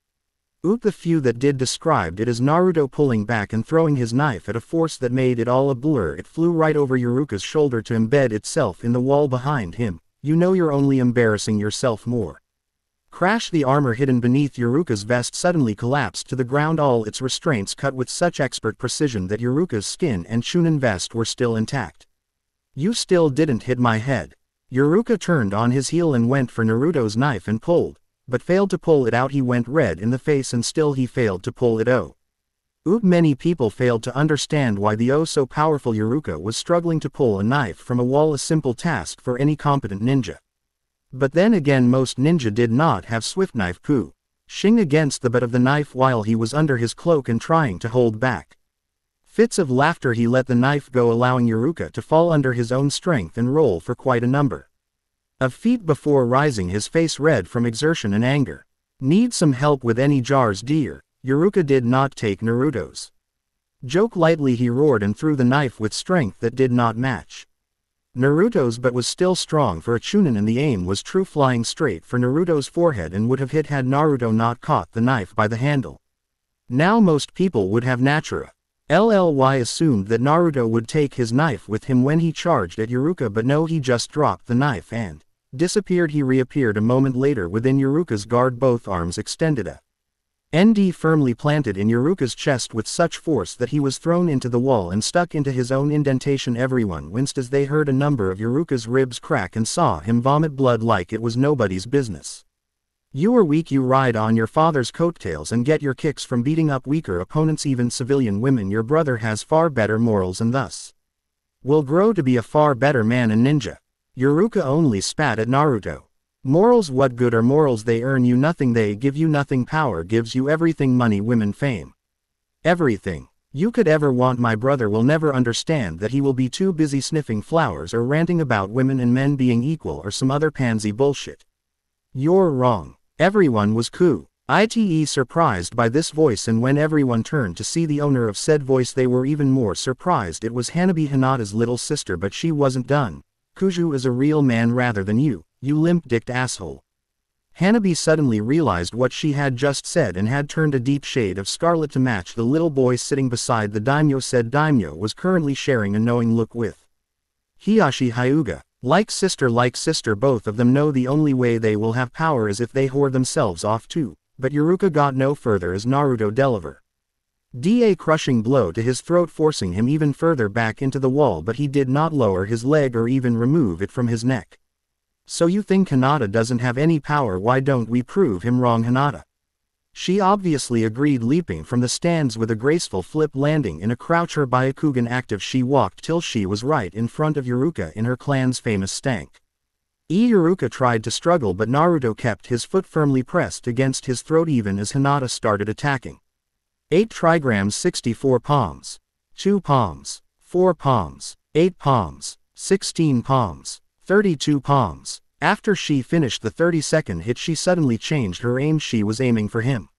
few that did described it as Naruto pulling back and throwing his knife at a force that made it all a blur. It flew right over Yautja's shoulder to embed itself in the wall behind him. You know, you're only embarrassing yourself more. Crash! The armor hidden beneath Yautja's vest suddenly collapsed to the ground, all its restraints cut with such expert precision that Yautja's skin and Chunin vest were still intact. You still didn't hit my head. Yautja turned on his heel and went for Naruto's knife and pulled, but failed to pull it out. He went red in the face and still he failed to pull it out. Many people failed to understand why the so powerful Yautja was struggling to pull a knife from a wall, a simple task for any competent ninja. But then again, most ninja did not have swift knife pushing against the butt of the knife while he was under his cloak and trying to hold back fits of laughter. He let the knife go, allowing Yautja to fall under his own strength and roll for quite a number of feet before rising, his face red from exertion and anger. Need some help with any jars, dear? Yautja did not take Naruto's joke lightly. He roared and threw the knife with strength that did not match Naruto's but was still strong for a Chunin, and the aim was true, flying straight for Naruto's forehead and would have hit had Naruto not caught the knife by the handle. Now most people would have naturally assumed that Naruto would take his knife with him when he charged at Yautja, but no, he just dropped the knife and disappeared. He reappeared a moment later within Yautja's guard, both arms extended ND firmly planted in Yaruka's chest with such force that he was thrown into the wall and stuck into his own indentation. Everyone winced as they heard a number of Yaruka's ribs crack and saw him vomit blood like it was nobody's business. You are weak. You ride on your father's coattails and get your kicks from beating up weaker opponents, even civilian women. Your brother has far better morals and thus will grow to be a far better man and ninja. Yaruka only spat at Naruto. Morals? What good are morals? They earn you nothing, they give you nothing. Power gives you everything: money, women, fame. Everything you could ever want. My brother will never understand that. He will be too busy sniffing flowers or ranting about women and men being equal or some other pansy bullshit. You're wrong. Everyone was ite surprised by this voice, and when everyone turned to see the owner of said voice they were even more surprised. It was Hanabi, Hinata's little sister, but she wasn't done. Kuju is a real man rather than you limp-dicked asshole. Hanabi suddenly realized what she had just said and had turned a deep shade of scarlet to match the little boy sitting beside the daimyo. Said daimyo was currently sharing a knowing look with Hiyashi Hyuga. Like sister, both of them know the only way they will have power is if they whore themselves off too. But Yaruka got no further as Naruto delivered a crushing blow to his throat, forcing him even further back into the wall, but he did not lower his leg or even remove it from his neck. So you think Hinata doesn't have any power? Why don't we prove him wrong? Hinata. She obviously agreed, leaping from the stands with a graceful flip, landing in a crouch. Her Byakugan active, she walked till she was right in front of Yaruka in her clan's famous stank. Yaruka tried to struggle, but Naruto kept his foot firmly pressed against his throat even as Hinata started attacking. 8 trigrams, 64 palms. 2 palms. 4 palms. 8 palms. 16 palms. 32 palms. After she finished the 30-second hit, she suddenly changed her aim. She was aiming for him.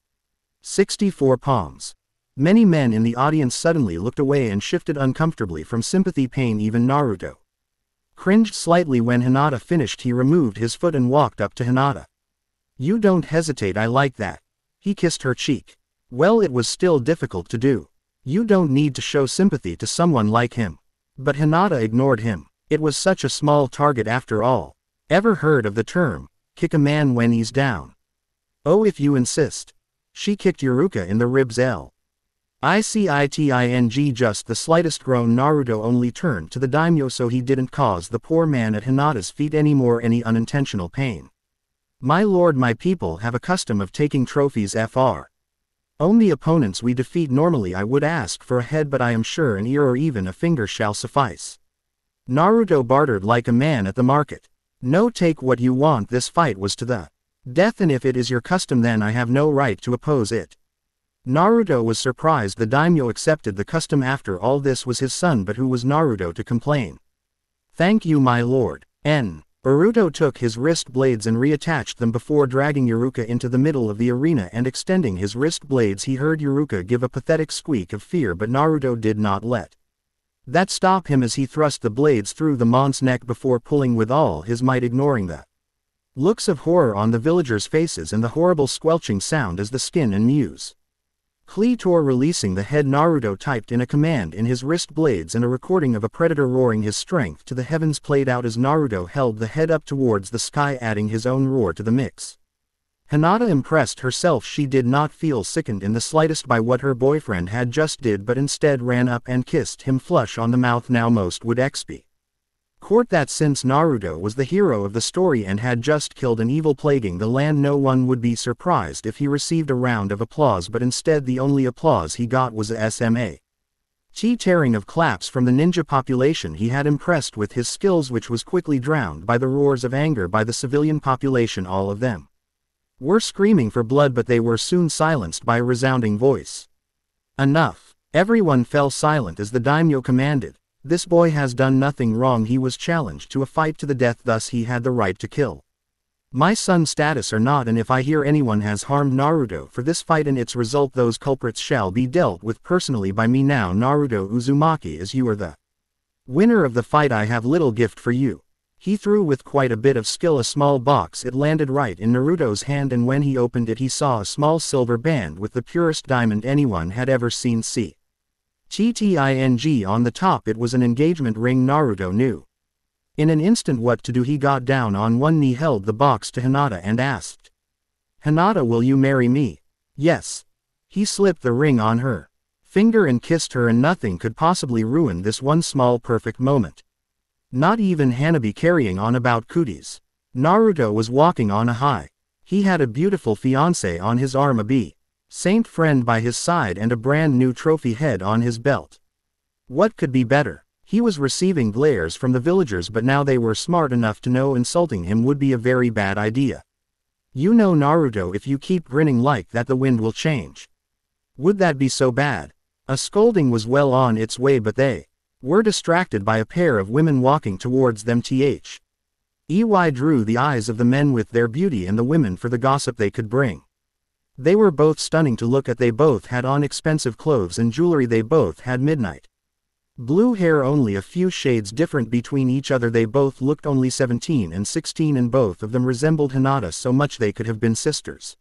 64 palms. Many men in the audience suddenly looked away and shifted uncomfortably from sympathy. Pain. Even Naruto cringed slightly when Hinata finished. He removed his foot and walked up to Hinata. You don't hesitate, I like that. He kissed her cheek. Well, it was still difficult to do. You don't need to show sympathy to someone like him. But Hinata ignored him. It was such a small target after all. Ever heard of the term, kick a man when he's down? Oh, if you insist. She kicked Yaruka in the ribs. Iciting just the slightest groan. Naruto only turned to the daimyo so he didn't cause the poor man at Hinata's feet any unintentional pain. My lord, my people have a custom of taking trophies. Only opponents we defeat. Normally I would ask for a head, but I am sure an ear or even a finger shall suffice. Naruto bartered like a man at the market. No, take what you want. This fight was to the death, and if it is your custom then I have no right to oppose it. Naruto was surprised the daimyo accepted the custom. After all, this was his son, but who was Naruto to complain? Thank you, my lord. Naruto took his wrist blades and reattached them before dragging Yaruka into the middle of the arena and extending his wrist blades. He heard Yaruka give a pathetic squeak of fear, but Naruto did not let that stop him as he thrust the blades through the monk's neck before pulling with all his might, ignoring the looks of horror on the villagers' faces and the horrible squelching sound as the skin and muse tore. Releasing the head, Naruto typed in a command in his wrist blades, and a recording of a predator roaring his strength to the heavens played out as Naruto held the head up towards the sky, adding his own roar to the mix. Hinata impressed herself. She did not feel sickened in the slightest by what her boyfriend had just did, but instead ran up and kissed him flush on the mouth. Now most would exp court that since Naruto was the hero of the story and had just killed an evil plaguing the land, no one would be surprised if he received a round of applause, but instead the only applause he got was a tearing of claps from the ninja population he had impressed with his skills, which was quickly drowned by the roars of anger by the civilian population. All of them were screaming for blood, but they were soon silenced by a resounding voice. Enough. Everyone fell silent as the daimyo commanded. This boy has done nothing wrong. He was challenged to a fight to the death, thus he had the right to kill my son's status or not, and if I hear anyone has harmed Naruto for this fight and its result, those culprits shall be dealt with personally by me. Now Naruto Uzumaki, as you are the winner of the fight, I have little gift for you. He threw with quite a bit of skill a small box. It landed right in Naruto's hand, and when he opened it he saw a small silver band with the purest diamond anyone had ever seen. TTING on the top. It was an engagement ring. Naruto knew in an instant what to do. He got down on one knee, held the box to Hinata and asked, Hinata, will you marry me? Yes. He slipped the ring on her finger and kissed her, and nothing could possibly ruin this one small perfect moment. Not even Hanabi carrying on about cooties. Naruto was walking on a high. He had a beautiful fiancée on his arm, a saint friend by his side, and a brand new trophy head on his belt. What could be better? He was receiving glares from the villagers, but now they were smart enough to know insulting him would be a very bad idea. You know, Naruto, if you keep grinning like that the wind will change. Would that be so bad? A scolding was well on its way, but they were distracted by a pair of women walking towards them. EY drew the eyes of the men with their beauty and the women for the gossip they could bring. They were both stunning to look at. They both had on expensive clothes and jewelry. They both had midnight blue hair, only a few shades different between each other. They both looked only 17 and 16, and both of them resembled Hinata so much they could have been sisters.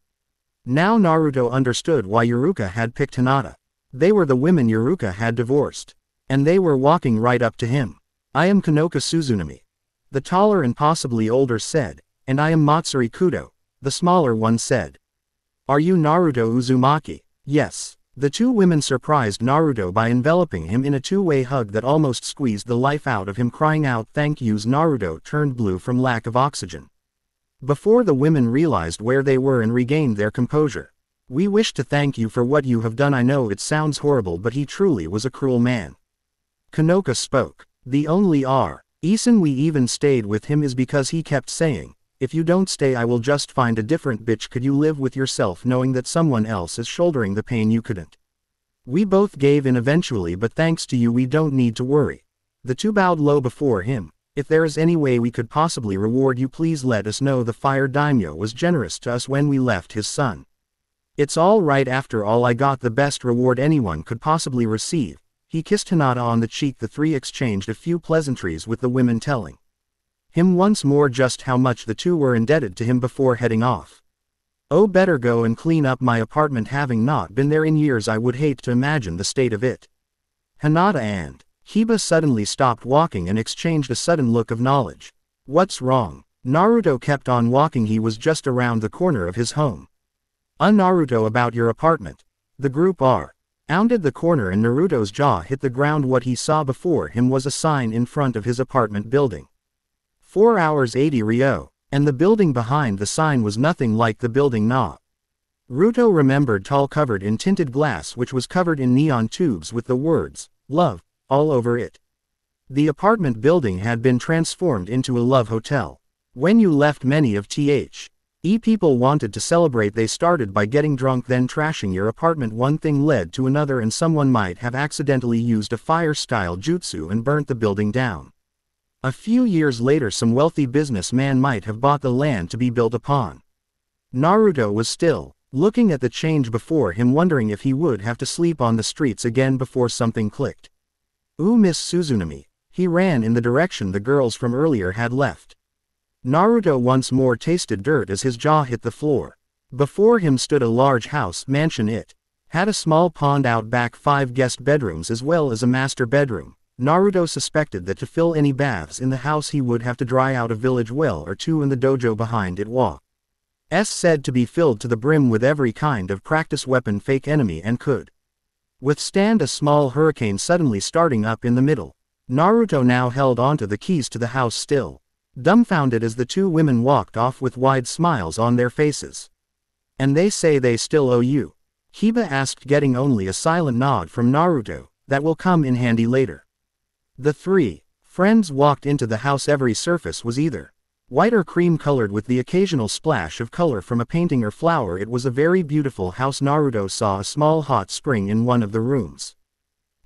Now Naruto understood why Yuruka had picked Hinata. They were the women Yuruka had divorced. And they were walking right up to him. I am Konoka Suzunami, the taller and possibly older said, and I am Matsuri Kudo, the smaller one said. Are you Naruto Uzumaki? Yes. The two women surprised Naruto by enveloping him in a two-way hug that almost squeezed the life out of him, crying out thank yous. Naruto turned blue from lack of oxygen. Before the women realized where they were and regained their composure. We wish to thank you for what you have done. I know it sounds horrible, but he truly was a cruel man. Konoka spoke. The only reason we even stayed with him is because he kept saying, if you don't stay I will just find a different bitch. Could you live with yourself knowing that someone else is shouldering the pain you couldn't? We both gave in eventually, but thanks to you we don't need to worry. The two bowed low before him. If there is any way we could possibly reward you, please let us know. The fire daimyo was generous to us when we left his son. It's all right, after all I got the best reward anyone could possibly receive. He kissed Hinata on the cheek. The three exchanged a few pleasantries with the women, telling him once more just how much the two were indebted to him before heading off. Oh, better go and clean up my apartment. Having not been there in years, I would hate to imagine the state of it. Hinata and Kiba suddenly stopped walking and exchanged a sudden look of knowledge. What's wrong? Naruto kept on walking. He was just around the corner of his home. Naruto, about your apartment. The group rounded the corner and Naruto's jaw hit the ground. What he saw before him was a sign in front of his apartment building. 4 hours 80 Ryo, and the building behind the sign was nothing like the building Naruto remembered, tall, covered in tinted glass which was covered in neon tubes with the words, love, all over it. The apartment building had been transformed into a love hotel. When you left, many of people wanted to celebrate. They started by getting drunk, then trashing your apartment. One thing led to another, and someone might have accidentally used a fire-style jutsu and burnt the building down. A few years later, some wealthy businessman might have bought the land to be built upon. Naruto was still looking at the change before him, wondering if he would have to sleep on the streets again before something clicked. Ooh, Miss Suzunami. He ran in the direction the girls from earlier had left. Naruto once more tasted dirt as his jaw hit the floor. Before him stood a large house mansion. It had a small pond out back, 5 guest bedrooms as well as a master bedroom. Naruto suspected that to fill any baths in the house he would have to dry out a village well or two, in the dojo behind it was said to be filled to the brim with every kind of practice weapon, fake enemy, and could withstand a small hurricane suddenly starting up in the middle. Naruto now held onto the keys to the house, still dumbfounded as the two women walked off with wide smiles on their faces. And they say they still owe you? Kiba asked, getting only a silent nod from Naruto. That will come in handy later. The three friends walked into the house. Every surface was either white or cream colored with the occasional splash of color from a painting or flower. It was a very beautiful house. Naruto saw a small hot spring in one of the rooms.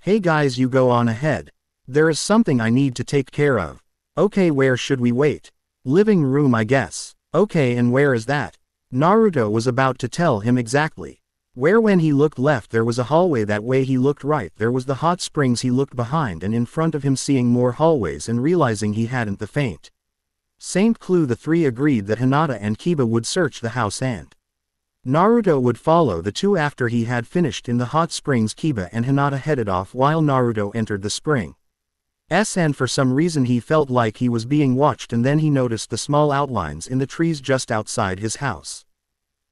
Hey guys, you go on ahead. There is something I need to take care of. Okay, where should we wait? Living room, I guess. Okay, and where is that? Naruto was about to tell him exactly where when he looked left there was a hallway. That way he looked right, there was the hot springs. He looked behind and in front of him, seeing more hallways and realizing he hadn't the faint Saint clue. The three agreed that Hinata and Kiba would search the house and Naruto would follow the two. After he had finished in the hot springs, Kiba and Hinata headed off while Naruto entered the spring. And for some reason he felt like he was being watched, and then he noticed the small outlines in the trees just outside his house.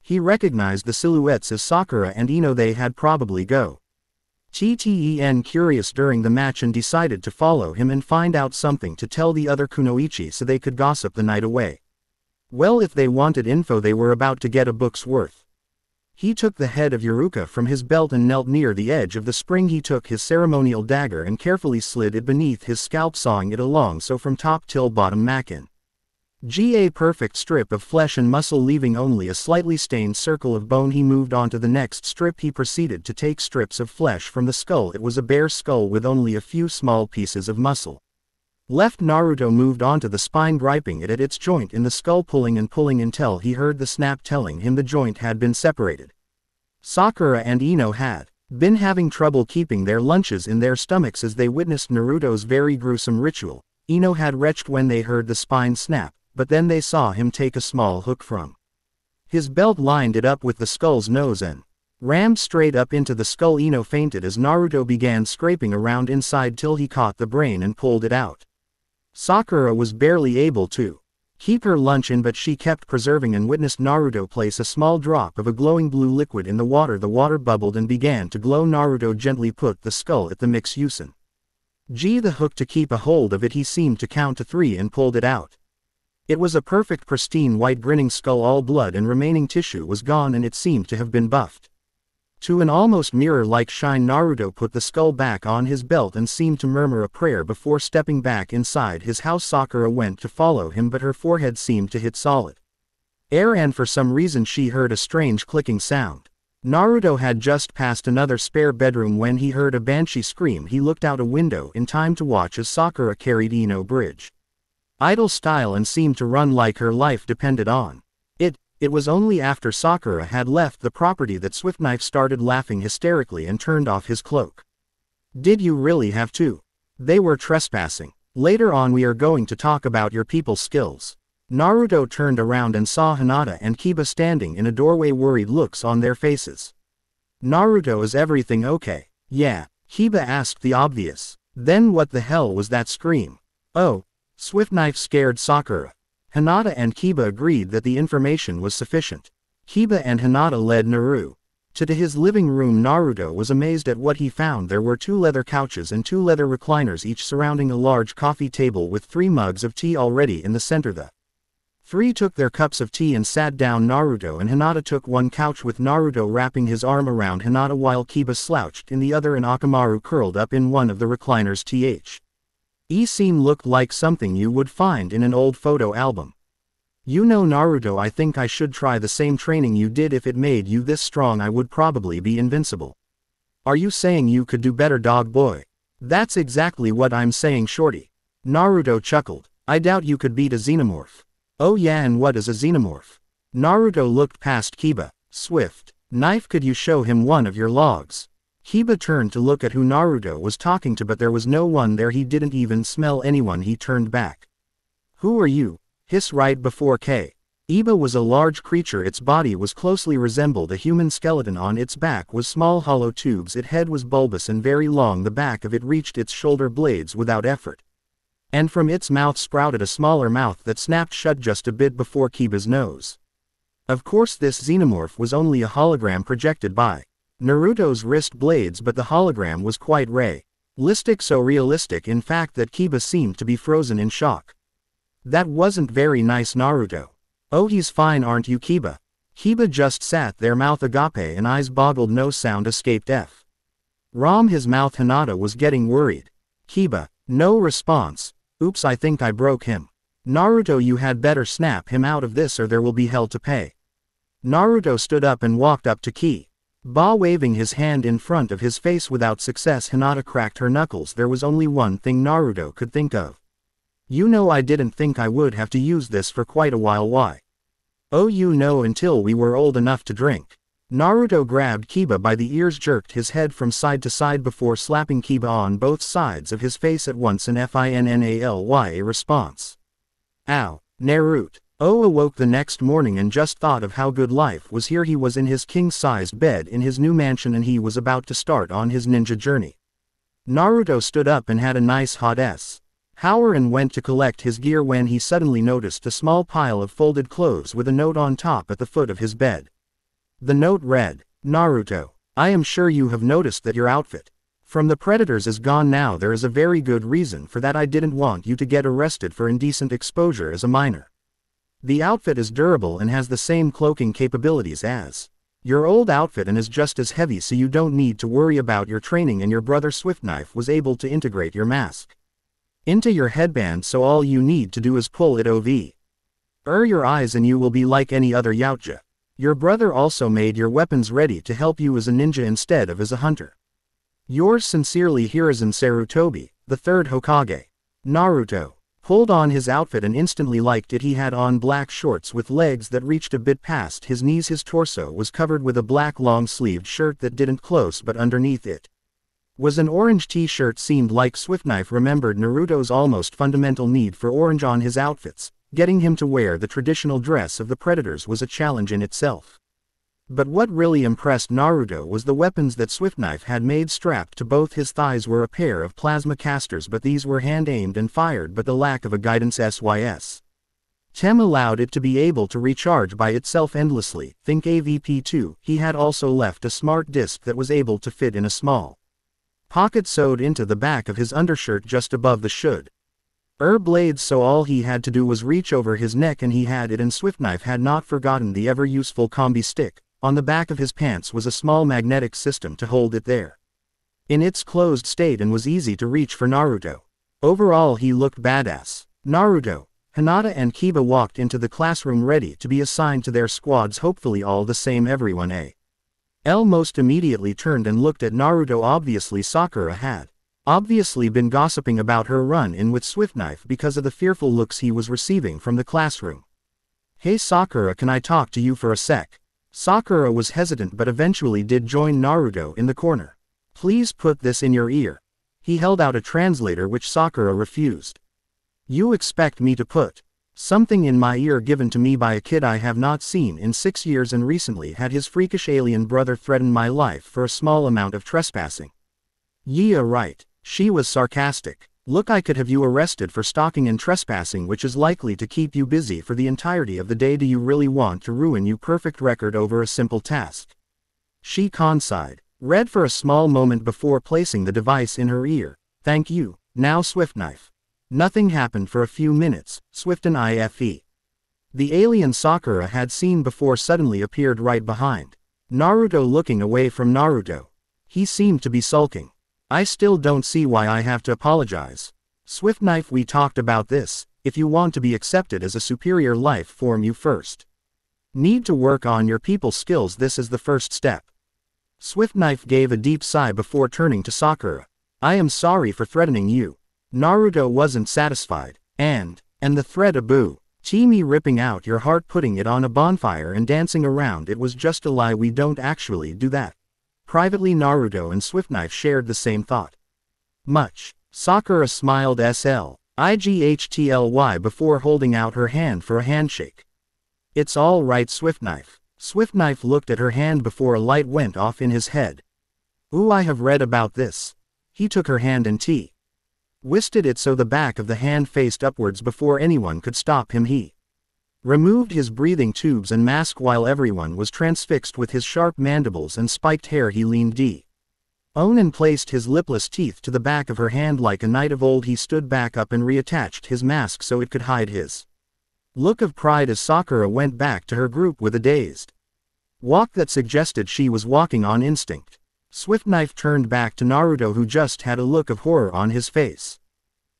He recognized the silhouettes as Sakura and Ino. They had probably go TTEN curious during the match and decided to follow him and find out something to tell the other kunoichi so they could gossip the night away. Well, if they wanted info, they were about to get a book's worth. He took the head of Yuruka from his belt and knelt near the edge of the spring. He took his ceremonial dagger and carefully slid it beneath his scalp, sawing it along so from top till bottom Makin. A perfect strip of flesh and muscle, leaving only a slightly stained circle of bone. He moved on to the next strip. He proceeded to take strips of flesh from the skull. It was a bare skull with only a few small pieces of muscle left. Naruto moved on to the spine, griping it at its joint in the skull, pulling and pulling until he heard the snap telling him the joint had been separated. Sakura and Ino had been having trouble keeping their lunches in their stomachs as they witnessed Naruto's very gruesome ritual. Ino had retched when they heard the spine snap, but then they saw him take a small hook from his belt, lined it up with the skull's nose and rammed straight up into the skull. Ino fainted as Naruto began scraping around inside till he caught the brain and pulled it out. Sakura was barely able to keep her lunch in, but she kept preserving and witnessed Naruto place a small drop of a glowing blue liquid in the water. The water bubbled and began to glow. Naruto gently put the skull at the mix using the hook to keep a hold of it. He seemed to count to 3 and pulled it out. It was a perfect pristine white grinning skull. All blood and remaining tissue was gone and it seemed to have been buffed to an almost mirror-like shine. Naruto put the skull back on his belt and seemed to murmur a prayer before stepping back inside his house. Sakura went to follow him, but her forehead seemed to hit solid air and for some reason she heard a strange clicking sound. Naruto had just passed another spare bedroom when he heard a banshee scream. He looked out a window in time to watch as Sakura carried Ino bridge idle style and seemed to run like her life depended on it. It was only after Sakura had left the property that Swift-Knife started laughing hysterically and turned off his cloak. Did you really have to? They were trespassing. Later on we are going to talk about your people's skills. Naruto turned around and saw Hinata and Kiba standing in a doorway, worried looks on their faces. Naruto, is everything okay? Yeah, Kiba asked the obvious. Then what the hell was that scream? Oh, Swift-Knife scared Sakura. Hinata and Kiba agreed that the information was sufficient. Kiba and Hinata led Naruto to his living room. Naruto was amazed at what he found. There were 2 leather couches and 2 leather recliners, each surrounding a large coffee table with 3 mugs of tea already in the center. The 3 took their cups of tea and sat down. Naruto and Hinata took one couch with Naruto wrapping his arm around Hinata while Kiba slouched in the other and Akamaru curled up in one of the recliners. Scene looked like something you would find in an old photo album. You know, Naruto, I think I should try the same training you did. If it made you this strong, I would probably be invincible. Are you saying you could do better, dog boy? That's exactly what I'm saying, shorty. Naruto chuckled. I doubt you could beat a xenomorph. Oh yeah, and what is a xenomorph? Naruto looked past Kiba. Swift-Knife, could you show him one of your logs? Kiba turned to look at who Naruto was talking to, but there was no one there. He didn't even smell anyone. He turned back. Who are you? Hiss right before Iba was a large creature. Its body was closely resembled a human skeleton. On its back was small hollow tubes. Its head was bulbous and very long. The back of it reached its shoulder blades without effort. And from its mouth sprouted a smaller mouth that snapped shut just a bit before Kiba's nose. Of course, this xenomorph was only a hologram projected by Naruto's wrist blades, but the hologram was quite realistic, so realistic in fact that Kiba seemed to be frozen in shock. That wasn't very nice, Naruto. Oh, he's fine, aren't you, Kiba? Kiba just sat there, mouth agape and eyes boggled. No sound escaped. His mouth. Hinata was getting worried. Kiba, no response. Oops, I think I broke him. Naruto, you had better snap him out of this or there will be hell to pay. Naruto stood up and walked up to Kiba, waving his hand in front of his face. Without success, Hinata cracked her knuckles. There was only one thing Naruto could think of. You know, I didn't think I would have to use this for quite a while. Why? Oh, you know, until we were old enough to drink. Naruto grabbed Kiba by the ears, jerked his head from side to side before slapping Kiba on both sides of his face at once. An FINNALY response. Ow. Naruto awoke the next morning and just thought of how good life was here. He was in his king-sized bed in his new mansion and he was about to start on his ninja journey. Naruto stood up and had a nice hot shower and went to collect his gear when he suddenly noticed a small pile of folded clothes with a note on top at the foot of his bed. The note read, Naruto, I am sure you have noticed that your outfit from the predators is gone now. There is a very good reason for that. I didn't want you to get arrested for indecent exposure as a minor. The outfit is durable and has the same cloaking capabilities as your old outfit and is just as heavy, so you don't need to worry about your training, and your brother Swiftknife was able to integrate your mask into your headband, so all you need to do is pull it over your eyes and you will be like any other Yautja. Your brother also made your weapons ready to help you as a ninja instead of as a hunter. Yours sincerely, Hiruzen Sarutobi, the third Hokage. Naruto pulled on his outfit and instantly liked it. He had on black shorts with legs that reached a bit past his knees. His torso was covered with a black long-sleeved shirt that didn't close, but underneath it was an orange t-shirt. Seemed like Swiftknife remembered Naruto's almost fundamental need for orange on his outfits. Getting him to wear the traditional dress of the predators was a challenge in itself. But what really impressed Naruto was the weapons that Swiftknife had made. Strapped to both his thighs were a pair of plasma casters, but these were hand-aimed and fired, but the lack of a guidance system allowed it to be able to recharge by itself endlessly. Think AVP2. He had also left a smart disc that was able to fit in a small pocket sewed into the back of his undershirt just above the shoulder blades, so all he had to do was reach over his neck and he had it. And Swiftknife had not forgotten the ever-useful combi stick. On the back of his pants was a small magnetic system to hold it there in its closed state and was easy to reach for Naruto. Overall he looked badass. Naruto, Hinata and Kiba walked into the classroom ready to be assigned to their squads. Hopefully all the same, everyone almost immediately turned and looked at Naruto. Obviously Sakura had obviously been gossiping about her run-in with Swiftknife because of the fearful looks he was receiving from the classroom. Hey Sakura, can I talk to you for a sec? Sakura was hesitant but eventually did join Naruto in the corner. Please put this in your ear. He held out a translator which Sakura refused. You expect me to put something in my ear given to me by a kid I have not seen in 6 years and recently had his freakish alien brother threaten my life for a small amount of trespassing? Yeah, right. She was sarcastic. Look, I could have you arrested for stalking and trespassing, which is likely to keep you busy for the entirety of the day. Do you really want to ruin your perfect record over a simple task? She sighed, read for a small moment before placing the device in her ear. Thank you. Now Swiftknife. Nothing happened for a few minutes. Swiften IFE. The alien Sakura had seen before suddenly appeared right behind Naruto, looking away from Naruto. He seemed to be sulking. I still don't see why I have to apologize. Swiftknife, we talked about this. If you want to be accepted as a superior life form, you first need to work on your people skills. This is the first step. Swiftknife gave a deep sigh before turning to Sakura. I am sorry for threatening you. Naruto wasn't satisfied. And the threat, Abu. Me ripping out your heart, putting it on a bonfire and dancing around it was just a lie. We don't actually do that. Privately, Naruto and Swiftknife shared the same thought. Much. Sakura smiled slightly before holding out her hand for a handshake. It's all right, Swiftknife. Swiftknife looked at her hand before a light went off in his head. Ooh, I have read about this. He took her hand and twisted it so the back of the hand faced upwards before anyone could stop him. He removed his breathing tubes and mask while everyone was transfixed with his sharp mandibles and spiked hair. He leaned down and placed his lipless teeth to the back of her hand like a knight of old. He stood back up and reattached his mask so it could hide his look of pride as Sakura went back to her group with a dazed walk that suggested she was walking on instinct. Swiftknife turned back to Naruto, who just had a look of horror on his face.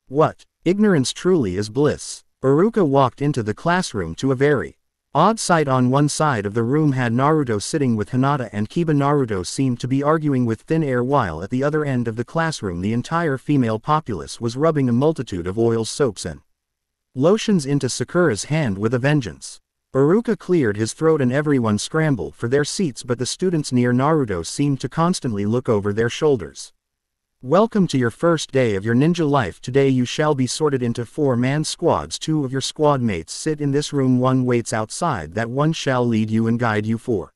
What? Ignorance truly is bliss. Iruka walked into the classroom to a very odd sight. On one side of the room had Naruto sitting with Hinata and Kiba. Naruto seemed to be arguing with thin air, while at the other end of the classroom the entire female populace was rubbing a multitude of oils, soaps and lotions into Sakura's hand with a vengeance. Iruka cleared his throat and everyone scrambled for their seats, but the students near Naruto seemed to constantly look over their shoulders. Welcome to your first day of your ninja life. Today you shall be sorted into 4-man squads. 2 of your squad mates sit in this room, 1 waits outside. That one shall lead you and guide you for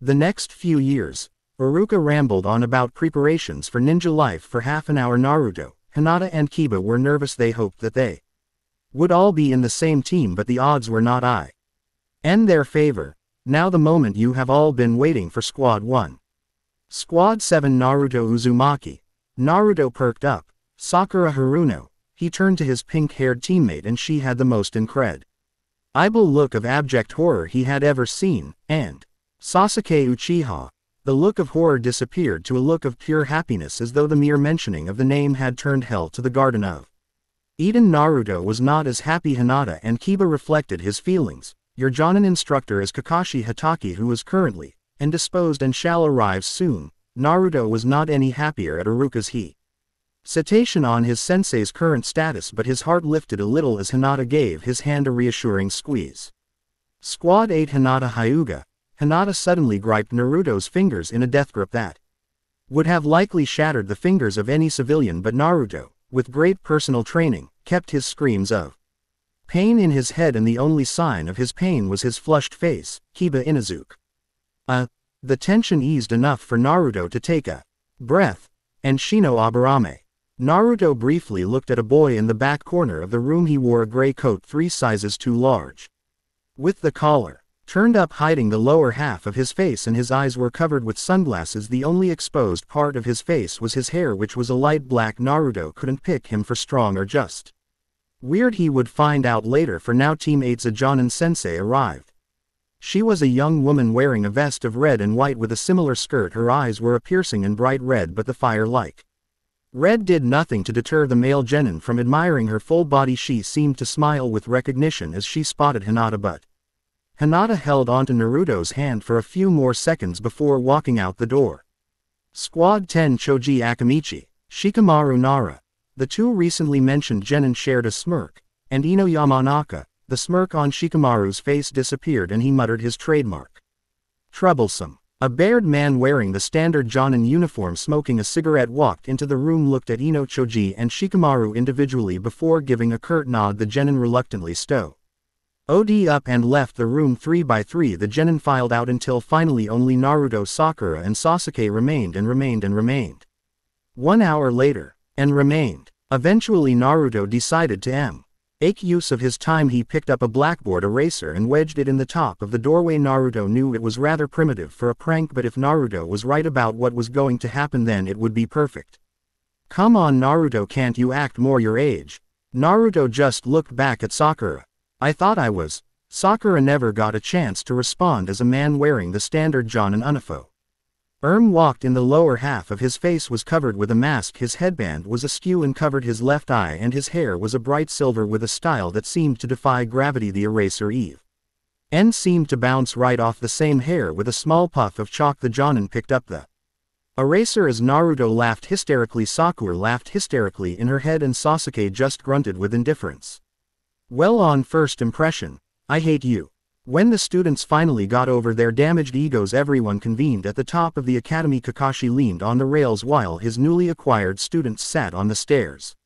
the next few years. Iruka rambled on about preparations for ninja life for half an hour. Naruto, Hinata and Kiba were nervous. They hoped that they would all be in the same team, but the odds were not in their favor. Now the moment you have all been waiting for Squad 1. Squad 7 Naruto Uzumaki. Naruto perked up. Sakura Haruno. He turned to his pink-haired teammate and she had the most incredible look of abject horror he had ever seen, and Sasuke Uchiha. The look of horror disappeared to a look of pure happiness as though the mere mentioning of the name had turned hell to the Garden of Eden. Naruto was not as happy. Hinata and Kiba reflected his feelings. Your Jonin instructor is Kakashi Hatake, who is currently indisposed and shall arrive soon. Naruto was not any happier at Iruka's citation on his sensei's current status, but his heart lifted a little as Hinata gave his hand a reassuring squeeze. Squad 8 Hinata Hyuga. Hinata suddenly gripped Naruto's fingers in a death grip that would have likely shattered the fingers of any civilian, but Naruto, with great personal training, kept his screams of pain in his head, and the only sign of his pain was his flushed face. Kiba Inuzuka. The tension eased enough for Naruto to take a breath, and Shino Aburame. Naruto briefly looked at a boy in the back corner of the room. He wore a gray coat 3 sizes too large, with the collar turned up hiding the lower half of his face, and his eyes were covered with sunglasses. The only exposed part of his face was his hair, which was a light black. Naruto couldn't pick him for strong or just weird. He would find out later. For now, Team 8's Jonin sensei arrived. She was a young woman wearing a vest of red and white with a similar skirt. Her eyes were a piercing and bright red, but the fire-like red did nothing to deter the male genin from admiring her full body. She seemed to smile with recognition as she spotted Hinata, but Hinata held onto Naruto's hand for a few more seconds before walking out the door. Squad 10 Choji Akamichi. Shikamaru Nara. The two recently mentioned genin shared a smirk, and Ino Yamanaka. The smirk on Shikamaru's face disappeared and he muttered his trademark troublesome. A bared man wearing the standard Jonin uniform smoking a cigarette walked into the room, looked at Ino, Choji and Shikamaru individually before giving a curt nod. The genin reluctantly stowed up and left the room. 3 by 3 the genin filed out until finally only Naruto, Sakura and Sasuke remained. 1 hour later, and remained. Eventually Naruto decided to make use of his time. He picked up a blackboard eraser and wedged it in the top of the doorway. Naruto knew it was rather primitive for a prank, but if Naruto was right about what was going to happen, then it would be perfect. Come on Naruto, can't you act more your age? Naruto just looked back at Sakura. I thought I was. Sakura never got a chance to respond as a man wearing the standard Jonin uniform walked in. The lower half of his face was covered with a mask. His headband was askew and covered his left eye, and his hair was a bright silver with a style that seemed to defy gravity. The eraser seemed to bounce right off the same hair with a small puff of chalk. The Jonin picked up the eraser as Naruto laughed hysterically. Sakura laughed hysterically in her head and Sasuke just grunted with indifference. Well, on first impression, I hate you. When the students finally got over their damaged egos, everyone convened at the top of the academy. Kakashi leaned on the rails while his newly acquired students sat on the stairs.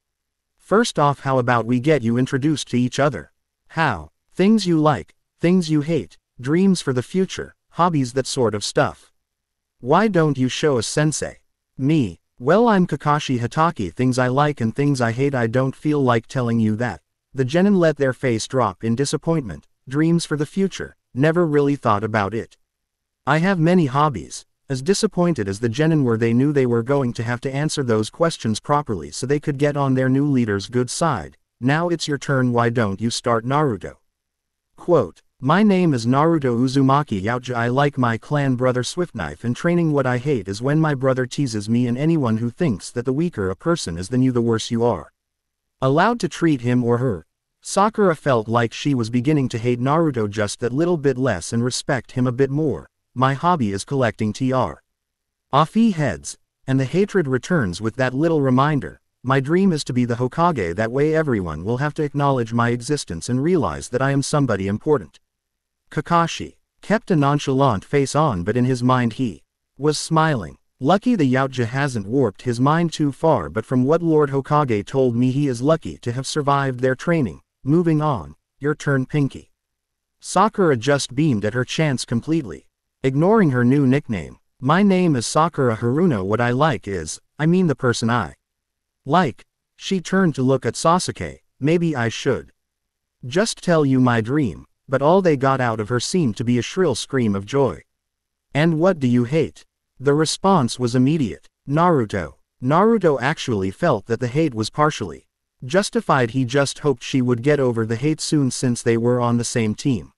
First off, how about we get you introduced to each other? How? Things you like, things you hate, dreams for the future, hobbies, that sort of stuff. Why don't you show us, sensei? Me? Well, I'm Kakashi Hatake. Things I like and things I hate. I don't feel like telling you that. The genin let their face drop in disappointment. Dreams for the future, never really thought about it. I have many hobbies. As disappointed as the genin were, they knew they were going to have to answer those questions properly so they could get on their new leader's good side. Now it's your turn, why don't you start? Naruto. Quote, my name is Naruto Uzumaki Yautja. I like my clan brother Swift-Knife in training. What I hate is when my brother teases me, and anyone who thinks that the weaker a person is than you, the worse you are allowed to treat him or her. Sakura felt like she was beginning to hate Naruto just that little bit less and respect him a bit more. My hobby is collecting Afi heads, and the hatred returns with that little reminder. My dream is to be the Hokage. That way everyone will have to acknowledge my existence and realize that I am somebody important. Kakashi kept a nonchalant face on, but in his mind he was smiling. Lucky the Yautja hasn't warped his mind too far, but from what Lord Hokage told me, he is lucky to have survived their training. Moving on, your turn, Pinky. Sakura just beamed at her chance completely, ignoring her new nickname. My name is Sakura Haruno. What I like is, the person I like. She turned to look at Sasuke. Maybe I should just tell you my dream. but all they got out of her seemed to be a shrill scream of joy. "And what do you hate?" The response was immediate. "Naruto." Naruto actually felt that the hate was partially justified. He just hoped she would get over the hate soon since they were on the same team.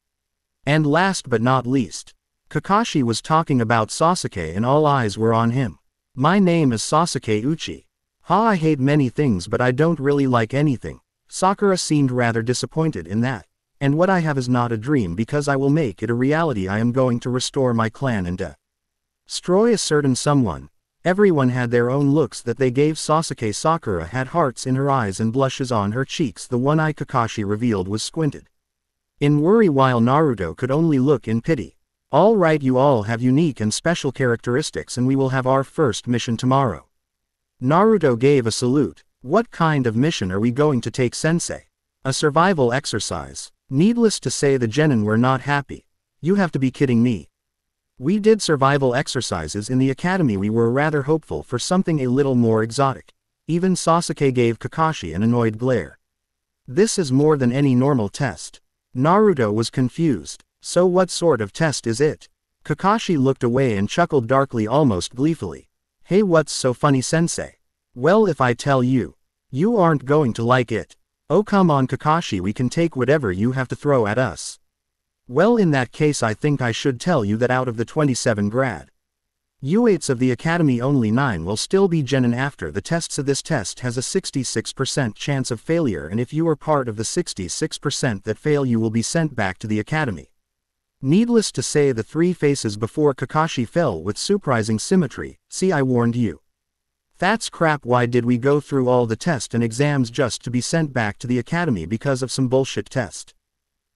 And last but not least, Kakashi was talking about Sasuke and all eyes were on him. "My name is Sasuke Uchi. I hate many things but I don't really like anything." Sakura seemed rather disappointed in that. "And what I have is not a dream because I will make it a reality. I am going to restore my clan and destroy a certain someone." Everyone had their own looks that they gave Sasuke. Sakura had hearts in her eyes and blushes on her cheeks. The one eye Kakashi revealed was squinted in worry while Naruto could only look in pity. "All right, you all have unique and special characteristics and we will have our first mission tomorrow." Naruto gave a salute. "What kind of mission are we going to take, sensei?" "A survival exercise." Needless to say the genin were not happy. "You have to be kidding me. We did survival exercises in the academy. We were rather hopeful for something a little more exotic." Even Sasuke gave Kakashi an annoyed glare. "This is more than any normal test." Naruto was confused. "So what sort of test is it?" Kakashi looked away and chuckled darkly, almost gleefully. "Hey, what's so funny, sensei?" "Well, if I tell you, you aren't going to like it." "Oh come on Kakashi, we can take whatever you have to throw at us." "Well, in that case I think I should tell you that out of the 27 grad U8s of the academy only 9 will still be genin after the test. So this test has a 66% chance of failure, and if you are part of the 66% that fail you will be sent back to the academy. Needless to say the three faces before Kakashi fell with surprising symmetry. "See, I warned you." "That's crap. Why did we go through all the tests and exams just to be sent back to the academy because of some bullshit test?"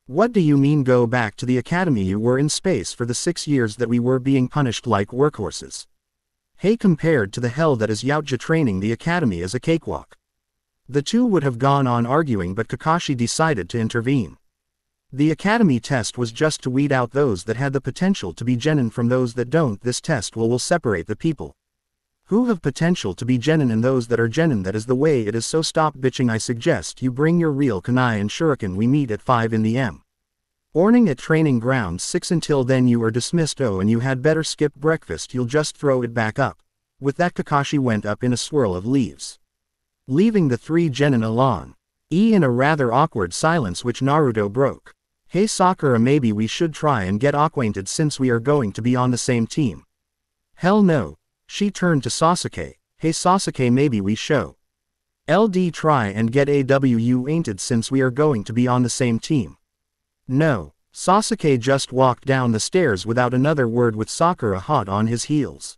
"What do you mean go back to the academy? You were in space for the 6 years that we were being punished like workhorses. Hey, compared to the hell that is Yautja, training the academy is a cakewalk." The two would have gone on arguing but Kakashi decided to intervene. The academy test was just to weed out those that had the potential to be genin from those that don't. This test will separate the people who have potential to be genin and those that are genin. That is the way it is, so stop bitching. I suggest you bring your real kunai and shuriken. We meet at 5 in the morning at training ground 6. Until then you are dismissed. Oh, and you had better skip breakfast. You'll just throw it back up. With that Kakashi went up in a swirl of leaves, leaving the 3 genin alone. In a rather awkward silence which Naruto broke. "Hey Sakura, maybe we should try and get acquainted since we are going to be on the same team." "Hell no." She turned to Sasuke. "Hey Sasuke, maybe we show LD try and get acquainted since we are going to be on the same team." "No." Sasuke just walked down the stairs without another word with Sakura hot on his heels.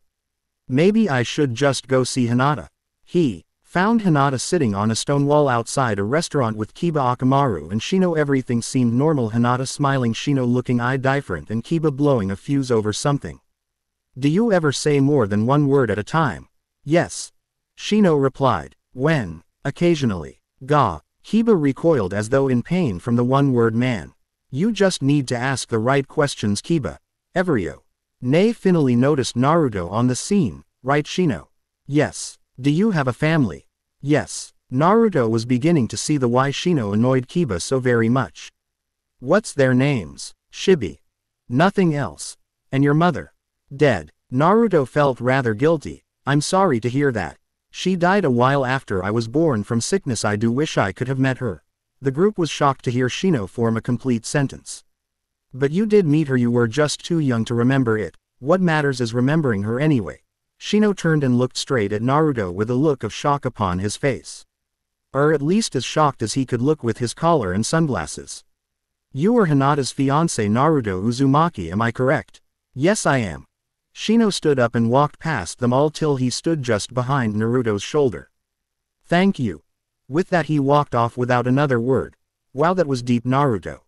"Maybe I should just go see Hinata." He found Hinata sitting on a stone wall outside a restaurant with Kiba, Akamaru and Shino. Everything seemed normal. Hinata smiling, Shino looking different, and Kiba blowing a fuse over something. "Do you ever say more than one word at a time?" "Yes," Shino replied. "When?" "Occasionally." "Gah." Kiba recoiled as though in pain from the one-word man. "You just need to ask the right questions, Kiba." Everio. Nay finally noticed Naruto on the scene, right Shino? "Yes." "Do you have a family?" "Yes." Naruto was beginning to see the why Shino annoyed Kiba so very much. "What's their names?" "Shibi." "Nothing else." "And your mother?" "Dead." Naruto felt rather guilty. "I'm sorry to hear that. She died a while after I was born from sickness. I do wish I could have met her." The group was shocked to hear Shino form a complete sentence. "But you did meet her. You were just too young to remember it. What matters is remembering her anyway." Shino turned and looked straight at Naruto with a look of shock upon his face. Or at least as shocked as he could look with his collar and sunglasses. "You are Hinata's fiancé, Naruto Uzumaki, am I correct?" "Yes, I am." Shino stood up and walked past them all till he stood just behind Naruto's shoulder. "Thank you." With that he walked off without another word. Wow, that was deep, Naruto.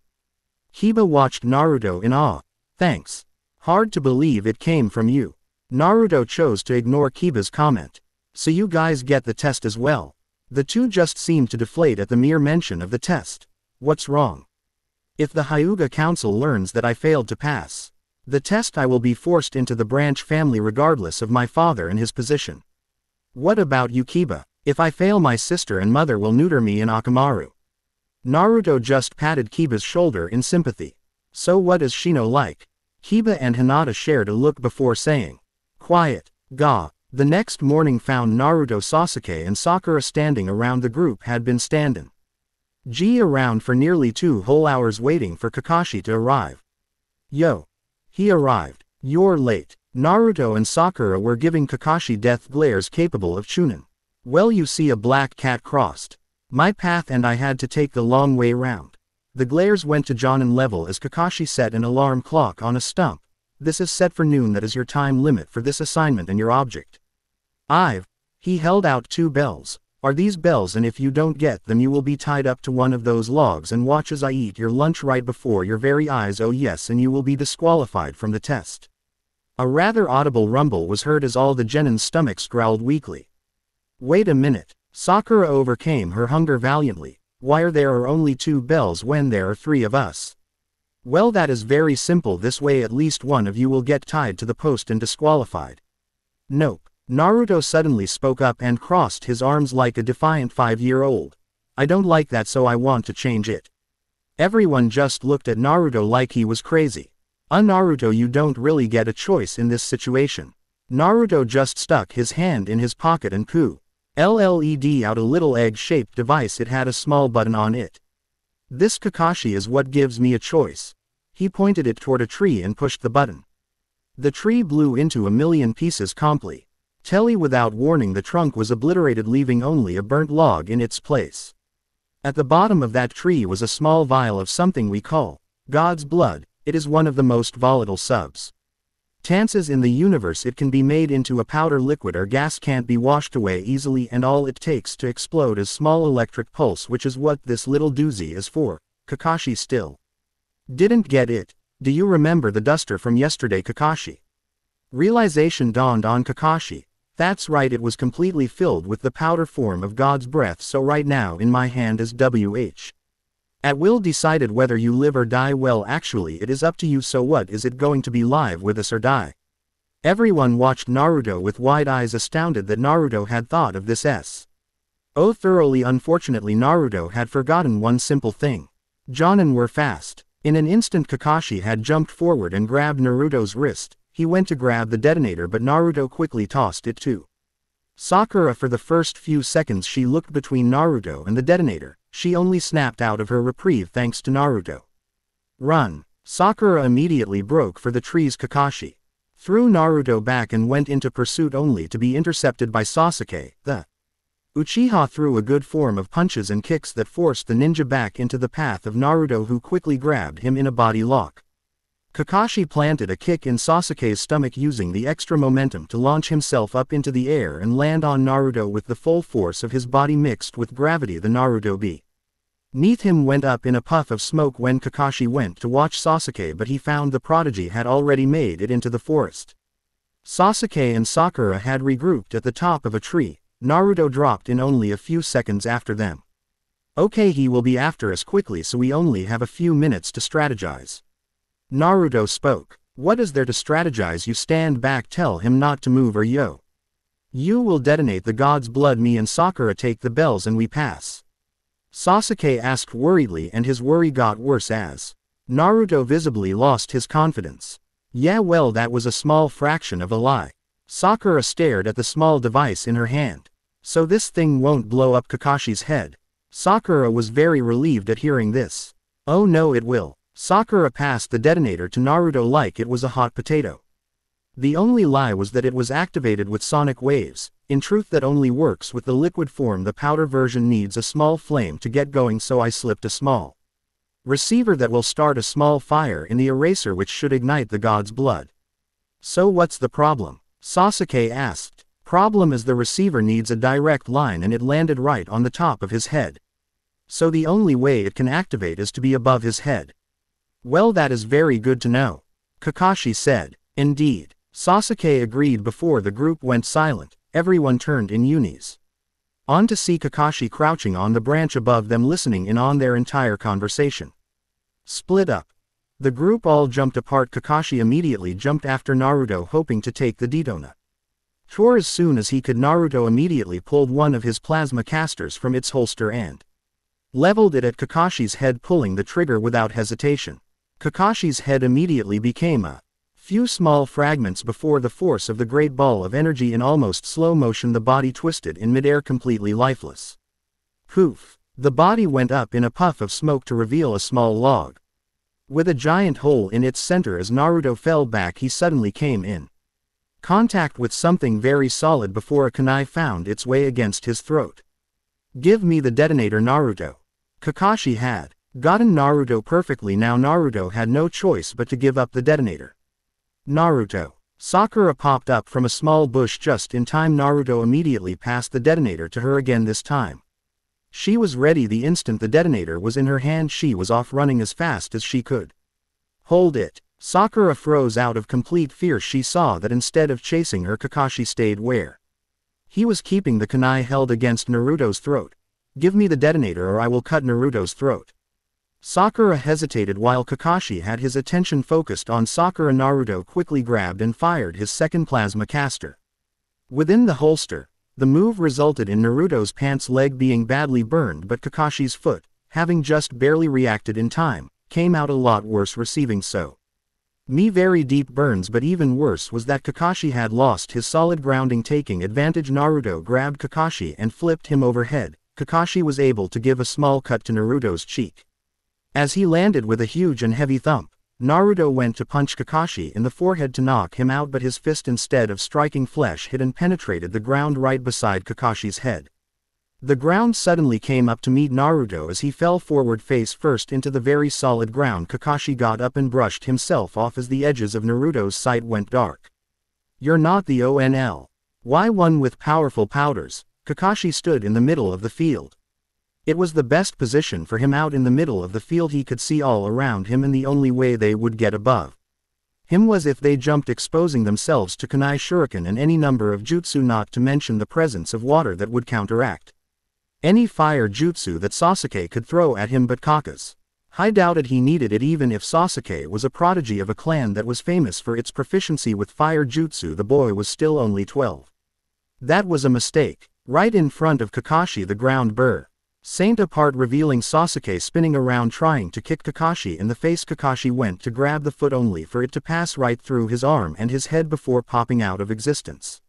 Kiba watched Naruto in awe. "Thanks. Hard to believe it came from you." Naruto chose to ignore Kiba's comment. "So you guys get the test as well?" The two just seemed to deflate at the mere mention of the test. "What's wrong?" "If the Hyuga Council learns that I failed to pass the test, I will be forced into the branch family regardless of my father and his position." "What about you, Kiba?" "If I fail, my sister and mother will neuter me in Akamaru." Naruto just patted Kiba's shoulder in sympathy. So what is Shino like? Kiba and Hinata shared a look before saying, quiet, ga. The next morning found Naruto, Sasuke and Sakura standing around the group had been standing around for nearly 2 whole hours waiting for Kakashi to arrive. Yo. He arrived. You're late. Naruto and Sakura were giving Kakashi death glares capable of chunin. Well, you see, a black cat crossed my path and I had to take the long way round. The glares went to Jonin level as Kakashi set an alarm clock on a stump. This is set for noon. That is your time limit for this assignment and your object. He held out 2 bells. Are these bells, and if you don't get them you will be tied up to one of those logs and watch as I eat your lunch right before your very eyes. Oh yes, and you will be disqualified from the test. A rather audible rumble was heard as all the genins' stomachs growled weakly. Wait a minute. Sakura overcame her hunger valiantly. Why are there only 2 bells when there are 3 of us? Well, that is very simple. This way at least one of you will get tied to the post and disqualified. Nope. Naruto suddenly spoke up and crossed his arms like a defiant 5-year-old. I don't like that, so I want to change it. Everyone just looked at Naruto like he was crazy. Naruto, you don't really get a choice in this situation. Naruto just stuck his hand in his pocket and pulled out a little egg-shaped device. It had a small button on it. This Kakashi is what gives me a choice. He pointed it toward a tree and pushed the button. The tree blew into a million pieces completely. Without warning, the trunk was obliterated, leaving only a burnt log in its place. At the bottom of that tree was a small vial of something we call God's blood. It is one of the most volatile substances in the universe. It can be made into a powder, liquid or gas, can't be washed away easily, and all it takes to explode is small electric pulse, which is what this little doozy is for. Kakashi still didn't get it. Do you remember the duster from yesterday, Kakashi? Realization dawned on Kakashi. That's right, it was completely filled with the powder form of God's breath, so right now in my hand is WH. At will decided whether you live or die. Well, actually it is up to you, so what is it going to be, live with us or die? Everyone watched Naruto with wide eyes, astounded that Naruto had thought of this thoroughly. Unfortunately, Naruto had forgotten one simple thing. Jonin were fast. In an instant Kakashi had jumped forward and grabbed Naruto's wrist. He went to grab the detonator, but Naruto quickly tossed it to Sakura. For the first few seconds she looked between Naruto and the detonator. She only snapped out of her reprieve thanks to Naruto. Run! Sakura immediately broke for the trees. Kakashi threw Naruto back and went into pursuit, only to be intercepted by Sasuke. The Uchiha threw a good form of punches and kicks that forced the ninja back into the path of Naruto, who quickly grabbed him in a body lock. Kakashi planted a kick in Sasuke's stomach, using the extra momentum to launch himself up into the air and land on Naruto with the full force of his body mixed with gravity. The Naruto beneath him went up in a puff of smoke when Kakashi went to watch Sasuke, but he found the prodigy had already made it into the forest. Sasuke and Sakura had regrouped at the top of a tree. Naruto dropped in only a few seconds after them. Okay, he will be after us quickly, so we only have a few minutes to strategize. Naruto spoke. What is there to strategize? You stand back, tell him not to move or you will detonate the God's blood. Me and Sakura take the bells and we pass. Sasuke asked worriedly, and his worry got worse as Naruto visibly lost his confidence. Yeah, well, that was a small fraction of a lie. Sakura stared at the small device in her hand. So this thing won't blow up Kakashi's head? Sakura was very relieved at hearing this. Oh no, it will. Sakura passed the detonator to Naruto like it was a hot potato. The only lie was that it was activated with sonic waves. In truth, that only works with the liquid form. The powder version needs a small flame to get going, so I slipped a small receiver that will start a small fire in the eraser, which should ignite the God's blood. So what's the problem? Sasuke asked. Problem is the receiver needs a direct line, and it landed right on the top of his head. So the only way it can activate is to be above his head. Well, that is very good to know, Kakashi said. Indeed. Sasuke agreed. Before the group went silent, everyone turned in unis on to see Kakashi crouching on the branch above them, listening in on their entire conversation. Split up. The group all jumped apart. Kakashi immediately jumped after Naruto, hoping to take the detona. As soon as he could, Naruto immediately pulled one of his plasma casters from its holster and leveled it at Kakashi's head, pulling the trigger without hesitation. Kakashi's head immediately became a few small fragments before the force of the great ball of energy. In almost slow motion the body twisted in midair, completely lifeless. Poof! The body went up in a puff of smoke to reveal a small log with a giant hole in its center. As Naruto fell back, he suddenly came in contact with something very solid before a kunai found its way against his throat. Give me the detonator, Naruto. Kakashi had gotten Naruto perfectly. Now Naruto had no choice but to give up the detonator. Naruto. Sakura popped up from a small bush just in time. Naruto immediately passed the detonator to her again. This time she was ready the instant the detonator was in her hand. She was off, running as fast as she could. Hold it. Sakura froze out of complete fear. She saw that instead of chasing her, Kakashi stayed where he was, keeping the kunai held against Naruto's throat. Give me the detonator or I will cut Naruto's throat. Sakura hesitated while Kakashi had his attention focused on Sakura. Naruto quickly grabbed and fired his second plasma caster within the holster. The move resulted in Naruto's pants leg being badly burned, but Kakashi's foot, having just barely reacted in time, came out a lot worse, receiving very deep burns. But even worse was that Kakashi had lost his solid grounding. Taking advantage, Naruto grabbed Kakashi and flipped him overhead. Kakashi was able to give a small cut to Naruto's cheek. As he landed with a huge and heavy thump, Naruto went to punch Kakashi in the forehead to knock him out, but his fist, instead of striking flesh, hit and penetrated the ground right beside Kakashi's head. The ground suddenly came up to meet Naruto as he fell forward face first into the very solid ground. Kakashi got up and brushed himself off as the edges of Naruto's sight went dark. You're not the only one with powerful powders. Kakashi stood in the middle of the field. It was the best position for him. Out in the middle of the field he could see all around him, and the only way they would get above him was if they jumped, exposing themselves to kunai, shuriken and any number of jutsu, not to mention the presence of water that would counteract any fire jutsu that Sasuke could throw at him. But Kakashi doubted he needed it, even if Sasuke was a prodigy of a clan that was famous for its proficiency with fire jutsu. The boy was still only 12. That was a mistake. Right in front of Kakashi the ground burst apart, revealing Sasuke spinning around trying to kick Kakashi in the face. Kakashi went to grab the foot only for it to pass right through his arm and his head before popping out of existence.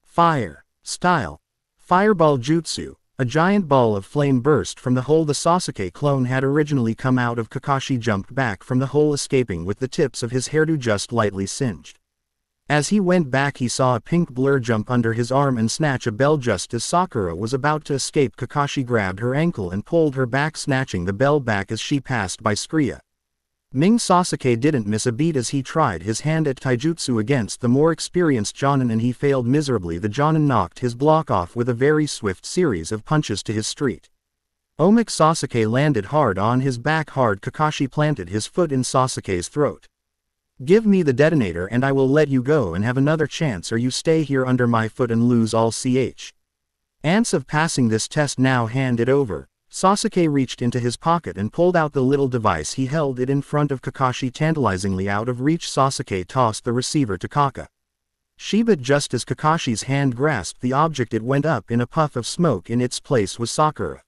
Fire style fireball jutsu. A giant ball of flame burst from the hole the Sasuke clone had originally come out of. Kakashi jumped back from the hole, escaping with the tips of his hairdo just lightly singed. As he went back he saw a pink blur jump under his arm and snatch a bell. Just as Sakura was about to escape, Kakashi grabbed her ankle and pulled her back, snatching the bell back as she passed by screaming. Sasuke didn't miss a beat as he tried his hand at taijutsu against the more experienced Jonin, and he failed miserably. The Jonin knocked his block off with a very swift series of punches to his street. Sasuke landed hard on his back hard. Kakashi planted his foot in Sasuke's throat. Give me the detonator and I will let you go and have another chance, or you stay here under my foot and lose all chance of passing this test. Now hand it over. Sasuke reached into his pocket and pulled out the little device. He held it in front of Kakashi, tantalizingly out of reach. Sasuke tossed the receiver to Kakashi, but just as Kakashi's hand grasped the object it went up in a puff of smoke. In its place was Sakura.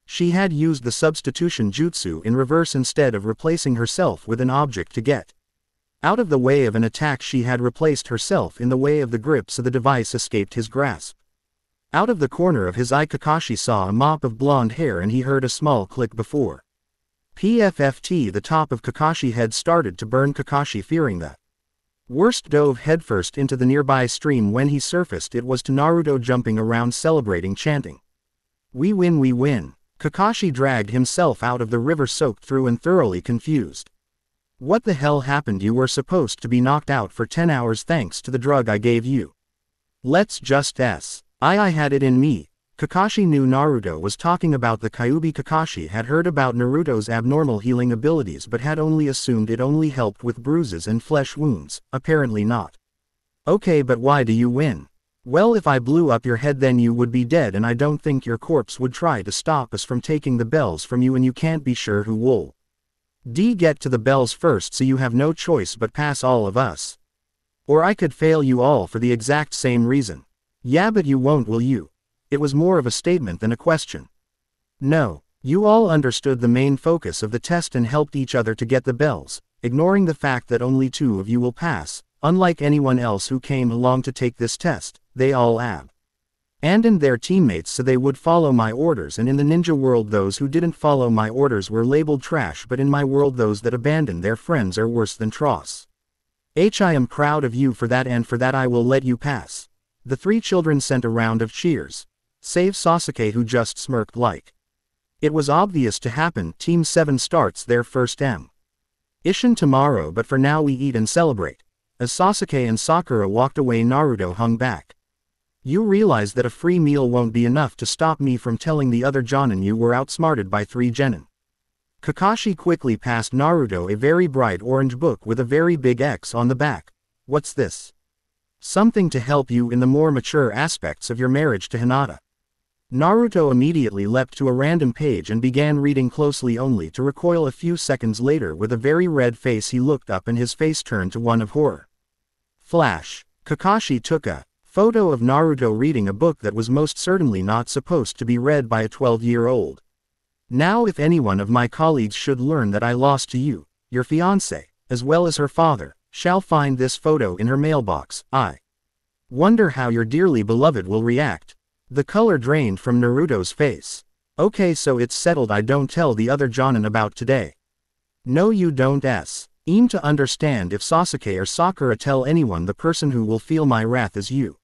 She had used the substitution jutsu in reverse. Instead of replacing herself with an object to get out of the way of an attack, she had replaced herself in the way of the grip, so the device escaped his grasp. Out of the corner of his eye Kakashi saw a mop of blonde hair and he heard a small click before PFFT the top of Kakashi's head started to burn. Kakashi, fearing the worst, dove headfirst into the nearby stream. When he surfaced it was to Naruto jumping around celebrating, chanting, "We win, we win." Kakashi dragged himself out of the river soaked through and thoroughly confused. What the hell happened? You were supposed to be knocked out for 10 hours thanks to the drug I gave you. Let's just I had it in me. Kakashi knew Naruto was talking about the Kyuubi. Kakashi had heard about Naruto's abnormal healing abilities but had only assumed it only helped with bruises and flesh wounds. Apparently not. Okay, but why do you win? Well, if I blew up your head then you would be dead, and I don't think your corpse would try to stop us from taking the bells from you, and you can't be sure who will get to the bells first, so you have no choice but pass all of us. Or I could fail you all for the exact same reason. Yeah, but you won't, will you? It was more of a statement than a question. No, You all understood the main focus of the test and helped each other to get the bells, ignoring the fact that only 2 of you will pass, unlike anyone else who came along to take this test, they all abandoned their teammates so they would follow my orders, and in the ninja world those who didn't follow my orders were labeled trash, but in my world those that abandoned their friends are worse than dross. I am proud of you for that, and for that I will let you pass. The 3 children sent a round of cheers. Save Sasuke, who just smirked like it was obvious to happen. Team 7 starts their first mission tomorrow, but for now we eat and celebrate. As Sasuke and Sakura walked away, Naruto hung back. You realize that a free meal won't be enough to stop me from telling the other Jonin you were outsmarted by 3 genin. Kakashi quickly passed Naruto a very bright orange book with a very big X on the back. What's this? Something to help you in the more mature aspects of your marriage to Hinata. Naruto immediately leapt to a random page and began reading closely, only to recoil a few seconds later. With a very red face he looked up and his face turned to one of horror. Flash. Kakashi took a photo of Naruto reading a book that was most certainly not supposed to be read by a 12-year-old. Now if any one of my colleagues should learn that I lost to you, your fiancé, as well as her father, shall find this photo in her mailbox, I wonder how your dearly beloved will react. The color drained from Naruto's face. Okay, so it's settled. I don't tell the other Jonin about today. No, you don't. Aim to understand. If Sasuke or Sakura tell anyone, the person who will feel my wrath is you.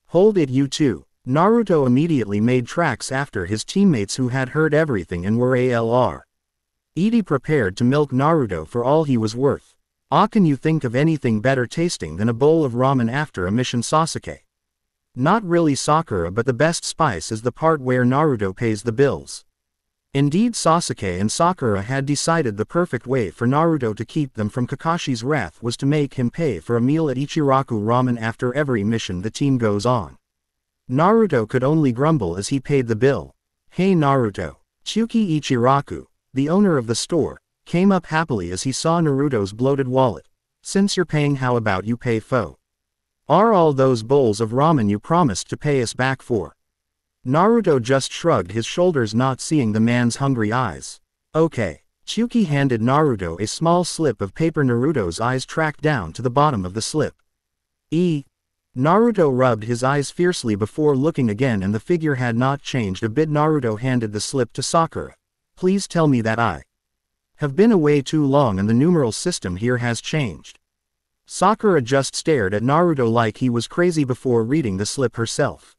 Hold it, you too. Naruto immediately made tracks after his teammates, who had heard everything and were already prepared to milk Naruto for all he was worth. Can you think of anything better tasting than a bowl of ramen after a mission, Sasuke? Not really, Sakura, but the best spice is the part where Naruto pays the bills. Indeed, Sasuke and Sakura had decided the perfect way for Naruto to keep them from Kakashi's wrath was to make him pay for a meal at Ichiraku Ramen after every mission the team goes on. Naruto could only grumble as he paid the bill. Hey Naruto. Tsuki Ichiraku, the owner of the store, came up happily as he saw Naruto's bloated wallet. Since you're paying, how about you pay fo? Are all those bowls of ramen you promised to pay us back for? Naruto just shrugged his shoulders, not seeing the man's hungry eyes. Okay. Tsuki handed Naruto a small slip of paper. Naruto's eyes tracked down to the bottom of the slip. Naruto rubbed his eyes fiercely before looking again, and the figure had not changed a bit. Naruto handed the slip to Sakura. Please tell me that I have been away too long and the numeral system here has changed. Sakura just stared at Naruto like he was crazy before reading the slip herself.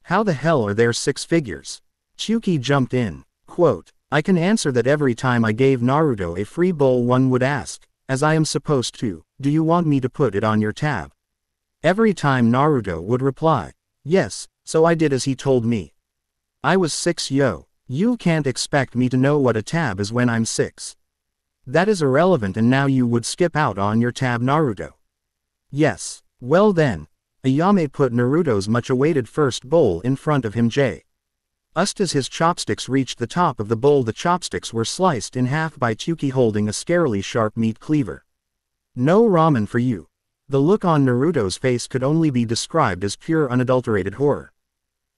How the hell are there 6 figures? Tsuki jumped in. Quote, I can answer that. Every time I gave Naruto a free bowl, one would ask, as I am supposed to, do you want me to put it on your tab? Every time Naruto would reply, yes, so I did as he told me. I was 6, yo. You can't expect me to know what a tab is when I'm 6. That is irrelevant, and now you would skip out on your tab, Naruto. Yes. Well then. Ayame put Naruto's much-awaited first bowl in front of him. Just as his chopsticks reached the top of the bowl, the chopsticks were sliced in half by Tsuki holding a scarily sharp meat cleaver. No ramen for you. The look on Naruto's face could only be described as pure unadulterated horror.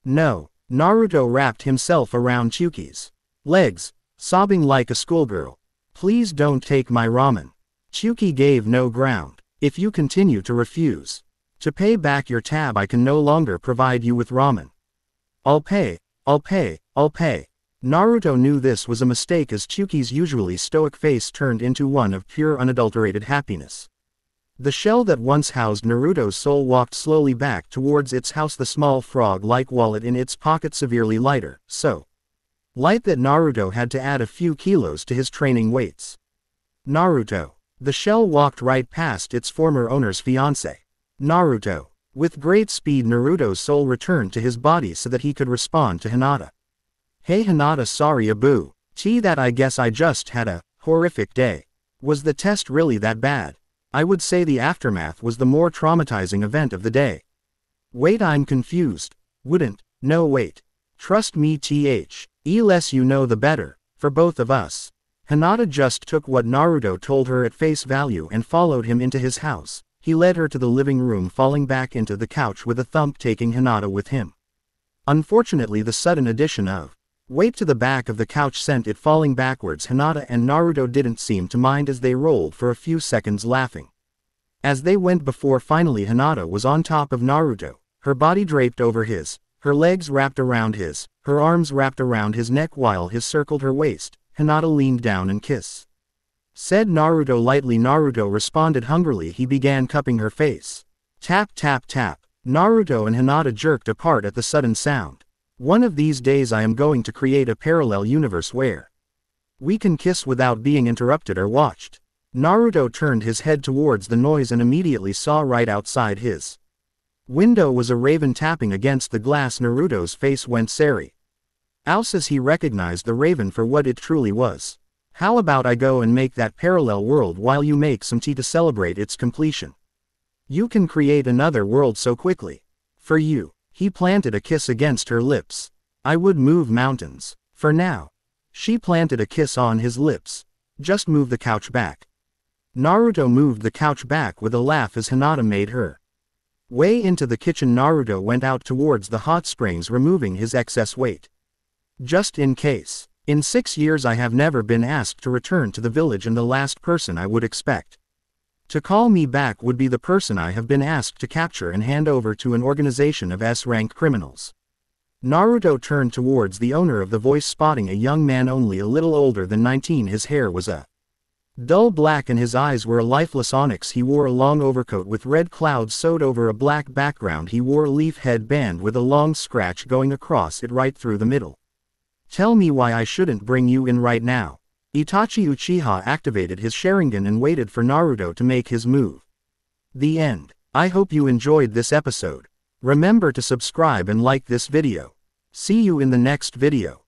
No. Naruto wrapped himself around Tsuki's legs, sobbing like a schoolgirl. Please don't take my ramen. Tsuki gave no ground. If you continue to refuse to pay back your tab, I can no longer provide you with ramen. I'll pay. Naruto knew this was a mistake, as Tsuki's usually stoic face turned into one of pure unadulterated happiness. The shell that once housed Naruto's soul walked slowly back towards its house, the small frog-like wallet in its pocket severely lighter, so light that Naruto had to add a few kilos to his training weights. Naruto. The shell walked right past its former owner's fiancé. Naruto. With great speed, Naruto's soul returned to his body so that he could respond to Hinata. Hey Hinata, sorry Abu. That I guess I just had a horrific day. Was the test really that bad? I would say the aftermath was the more traumatizing event of the day. Wait, I'm confused. Wouldn't. No wait. Trust me, less you know the better, for both of us. Hinata just took what Naruto told her at face value and followed him into his house. He led her to the living room, falling back into the couch with a thump, taking Hinata with him. Unfortunately, the sudden addition of Wait to the back of the couch sent it falling backwards. Hinata and Naruto didn't seem to mind as they rolled for a few seconds laughing. As they went before finally Hinata was on top of Naruto, her body draped over his, her legs wrapped around his, her arms wrapped around his neck while his circled her waist. Hinata leaned down and kissed. Said Naruto lightly. Naruto responded hungrily. He began cupping her face. Tap tap tap. Naruto and Hinata jerked apart at the sudden sound. One of these days I am going to create a parallel universe where we can kiss without being interrupted or watched. Naruto turned his head towards the noise and immediately saw right outside his window was a raven tapping against the glass. Naruto's face went seri. Ouse as he recognized the raven for what it truly was. How about I go and make that parallel world while you make some tea to celebrate its completion? You can create another world so quickly. For you. He planted a kiss against her lips. I would move mountains. For now. She planted a kiss on his lips. Just move the couch back. Naruto moved the couch back with a laugh as Hinata made her way into the kitchen. Naruto went out towards the hot springs, removing his excess weight. Just in case. In 6 years I have never been asked to return to the village, and the last person I would expect to call me back would be the person I have been asked to capture and hand over to an organization of S-rank criminals. Naruto turned towards the owner of the voice, spotting a young man only a little older than 19. His hair was a dull black and his eyes were a lifeless onyx. He wore a long overcoat with red clouds sewed over a black background. He wore a leaf headband with a long scratch going across it right through the middle. Tell me why I shouldn't bring you in right now. Itachi Uchiha activated his Sharingan and waited for Naruto to make his move. The end. I hope you enjoyed this episode. Remember to subscribe and like this video. See you in the next video.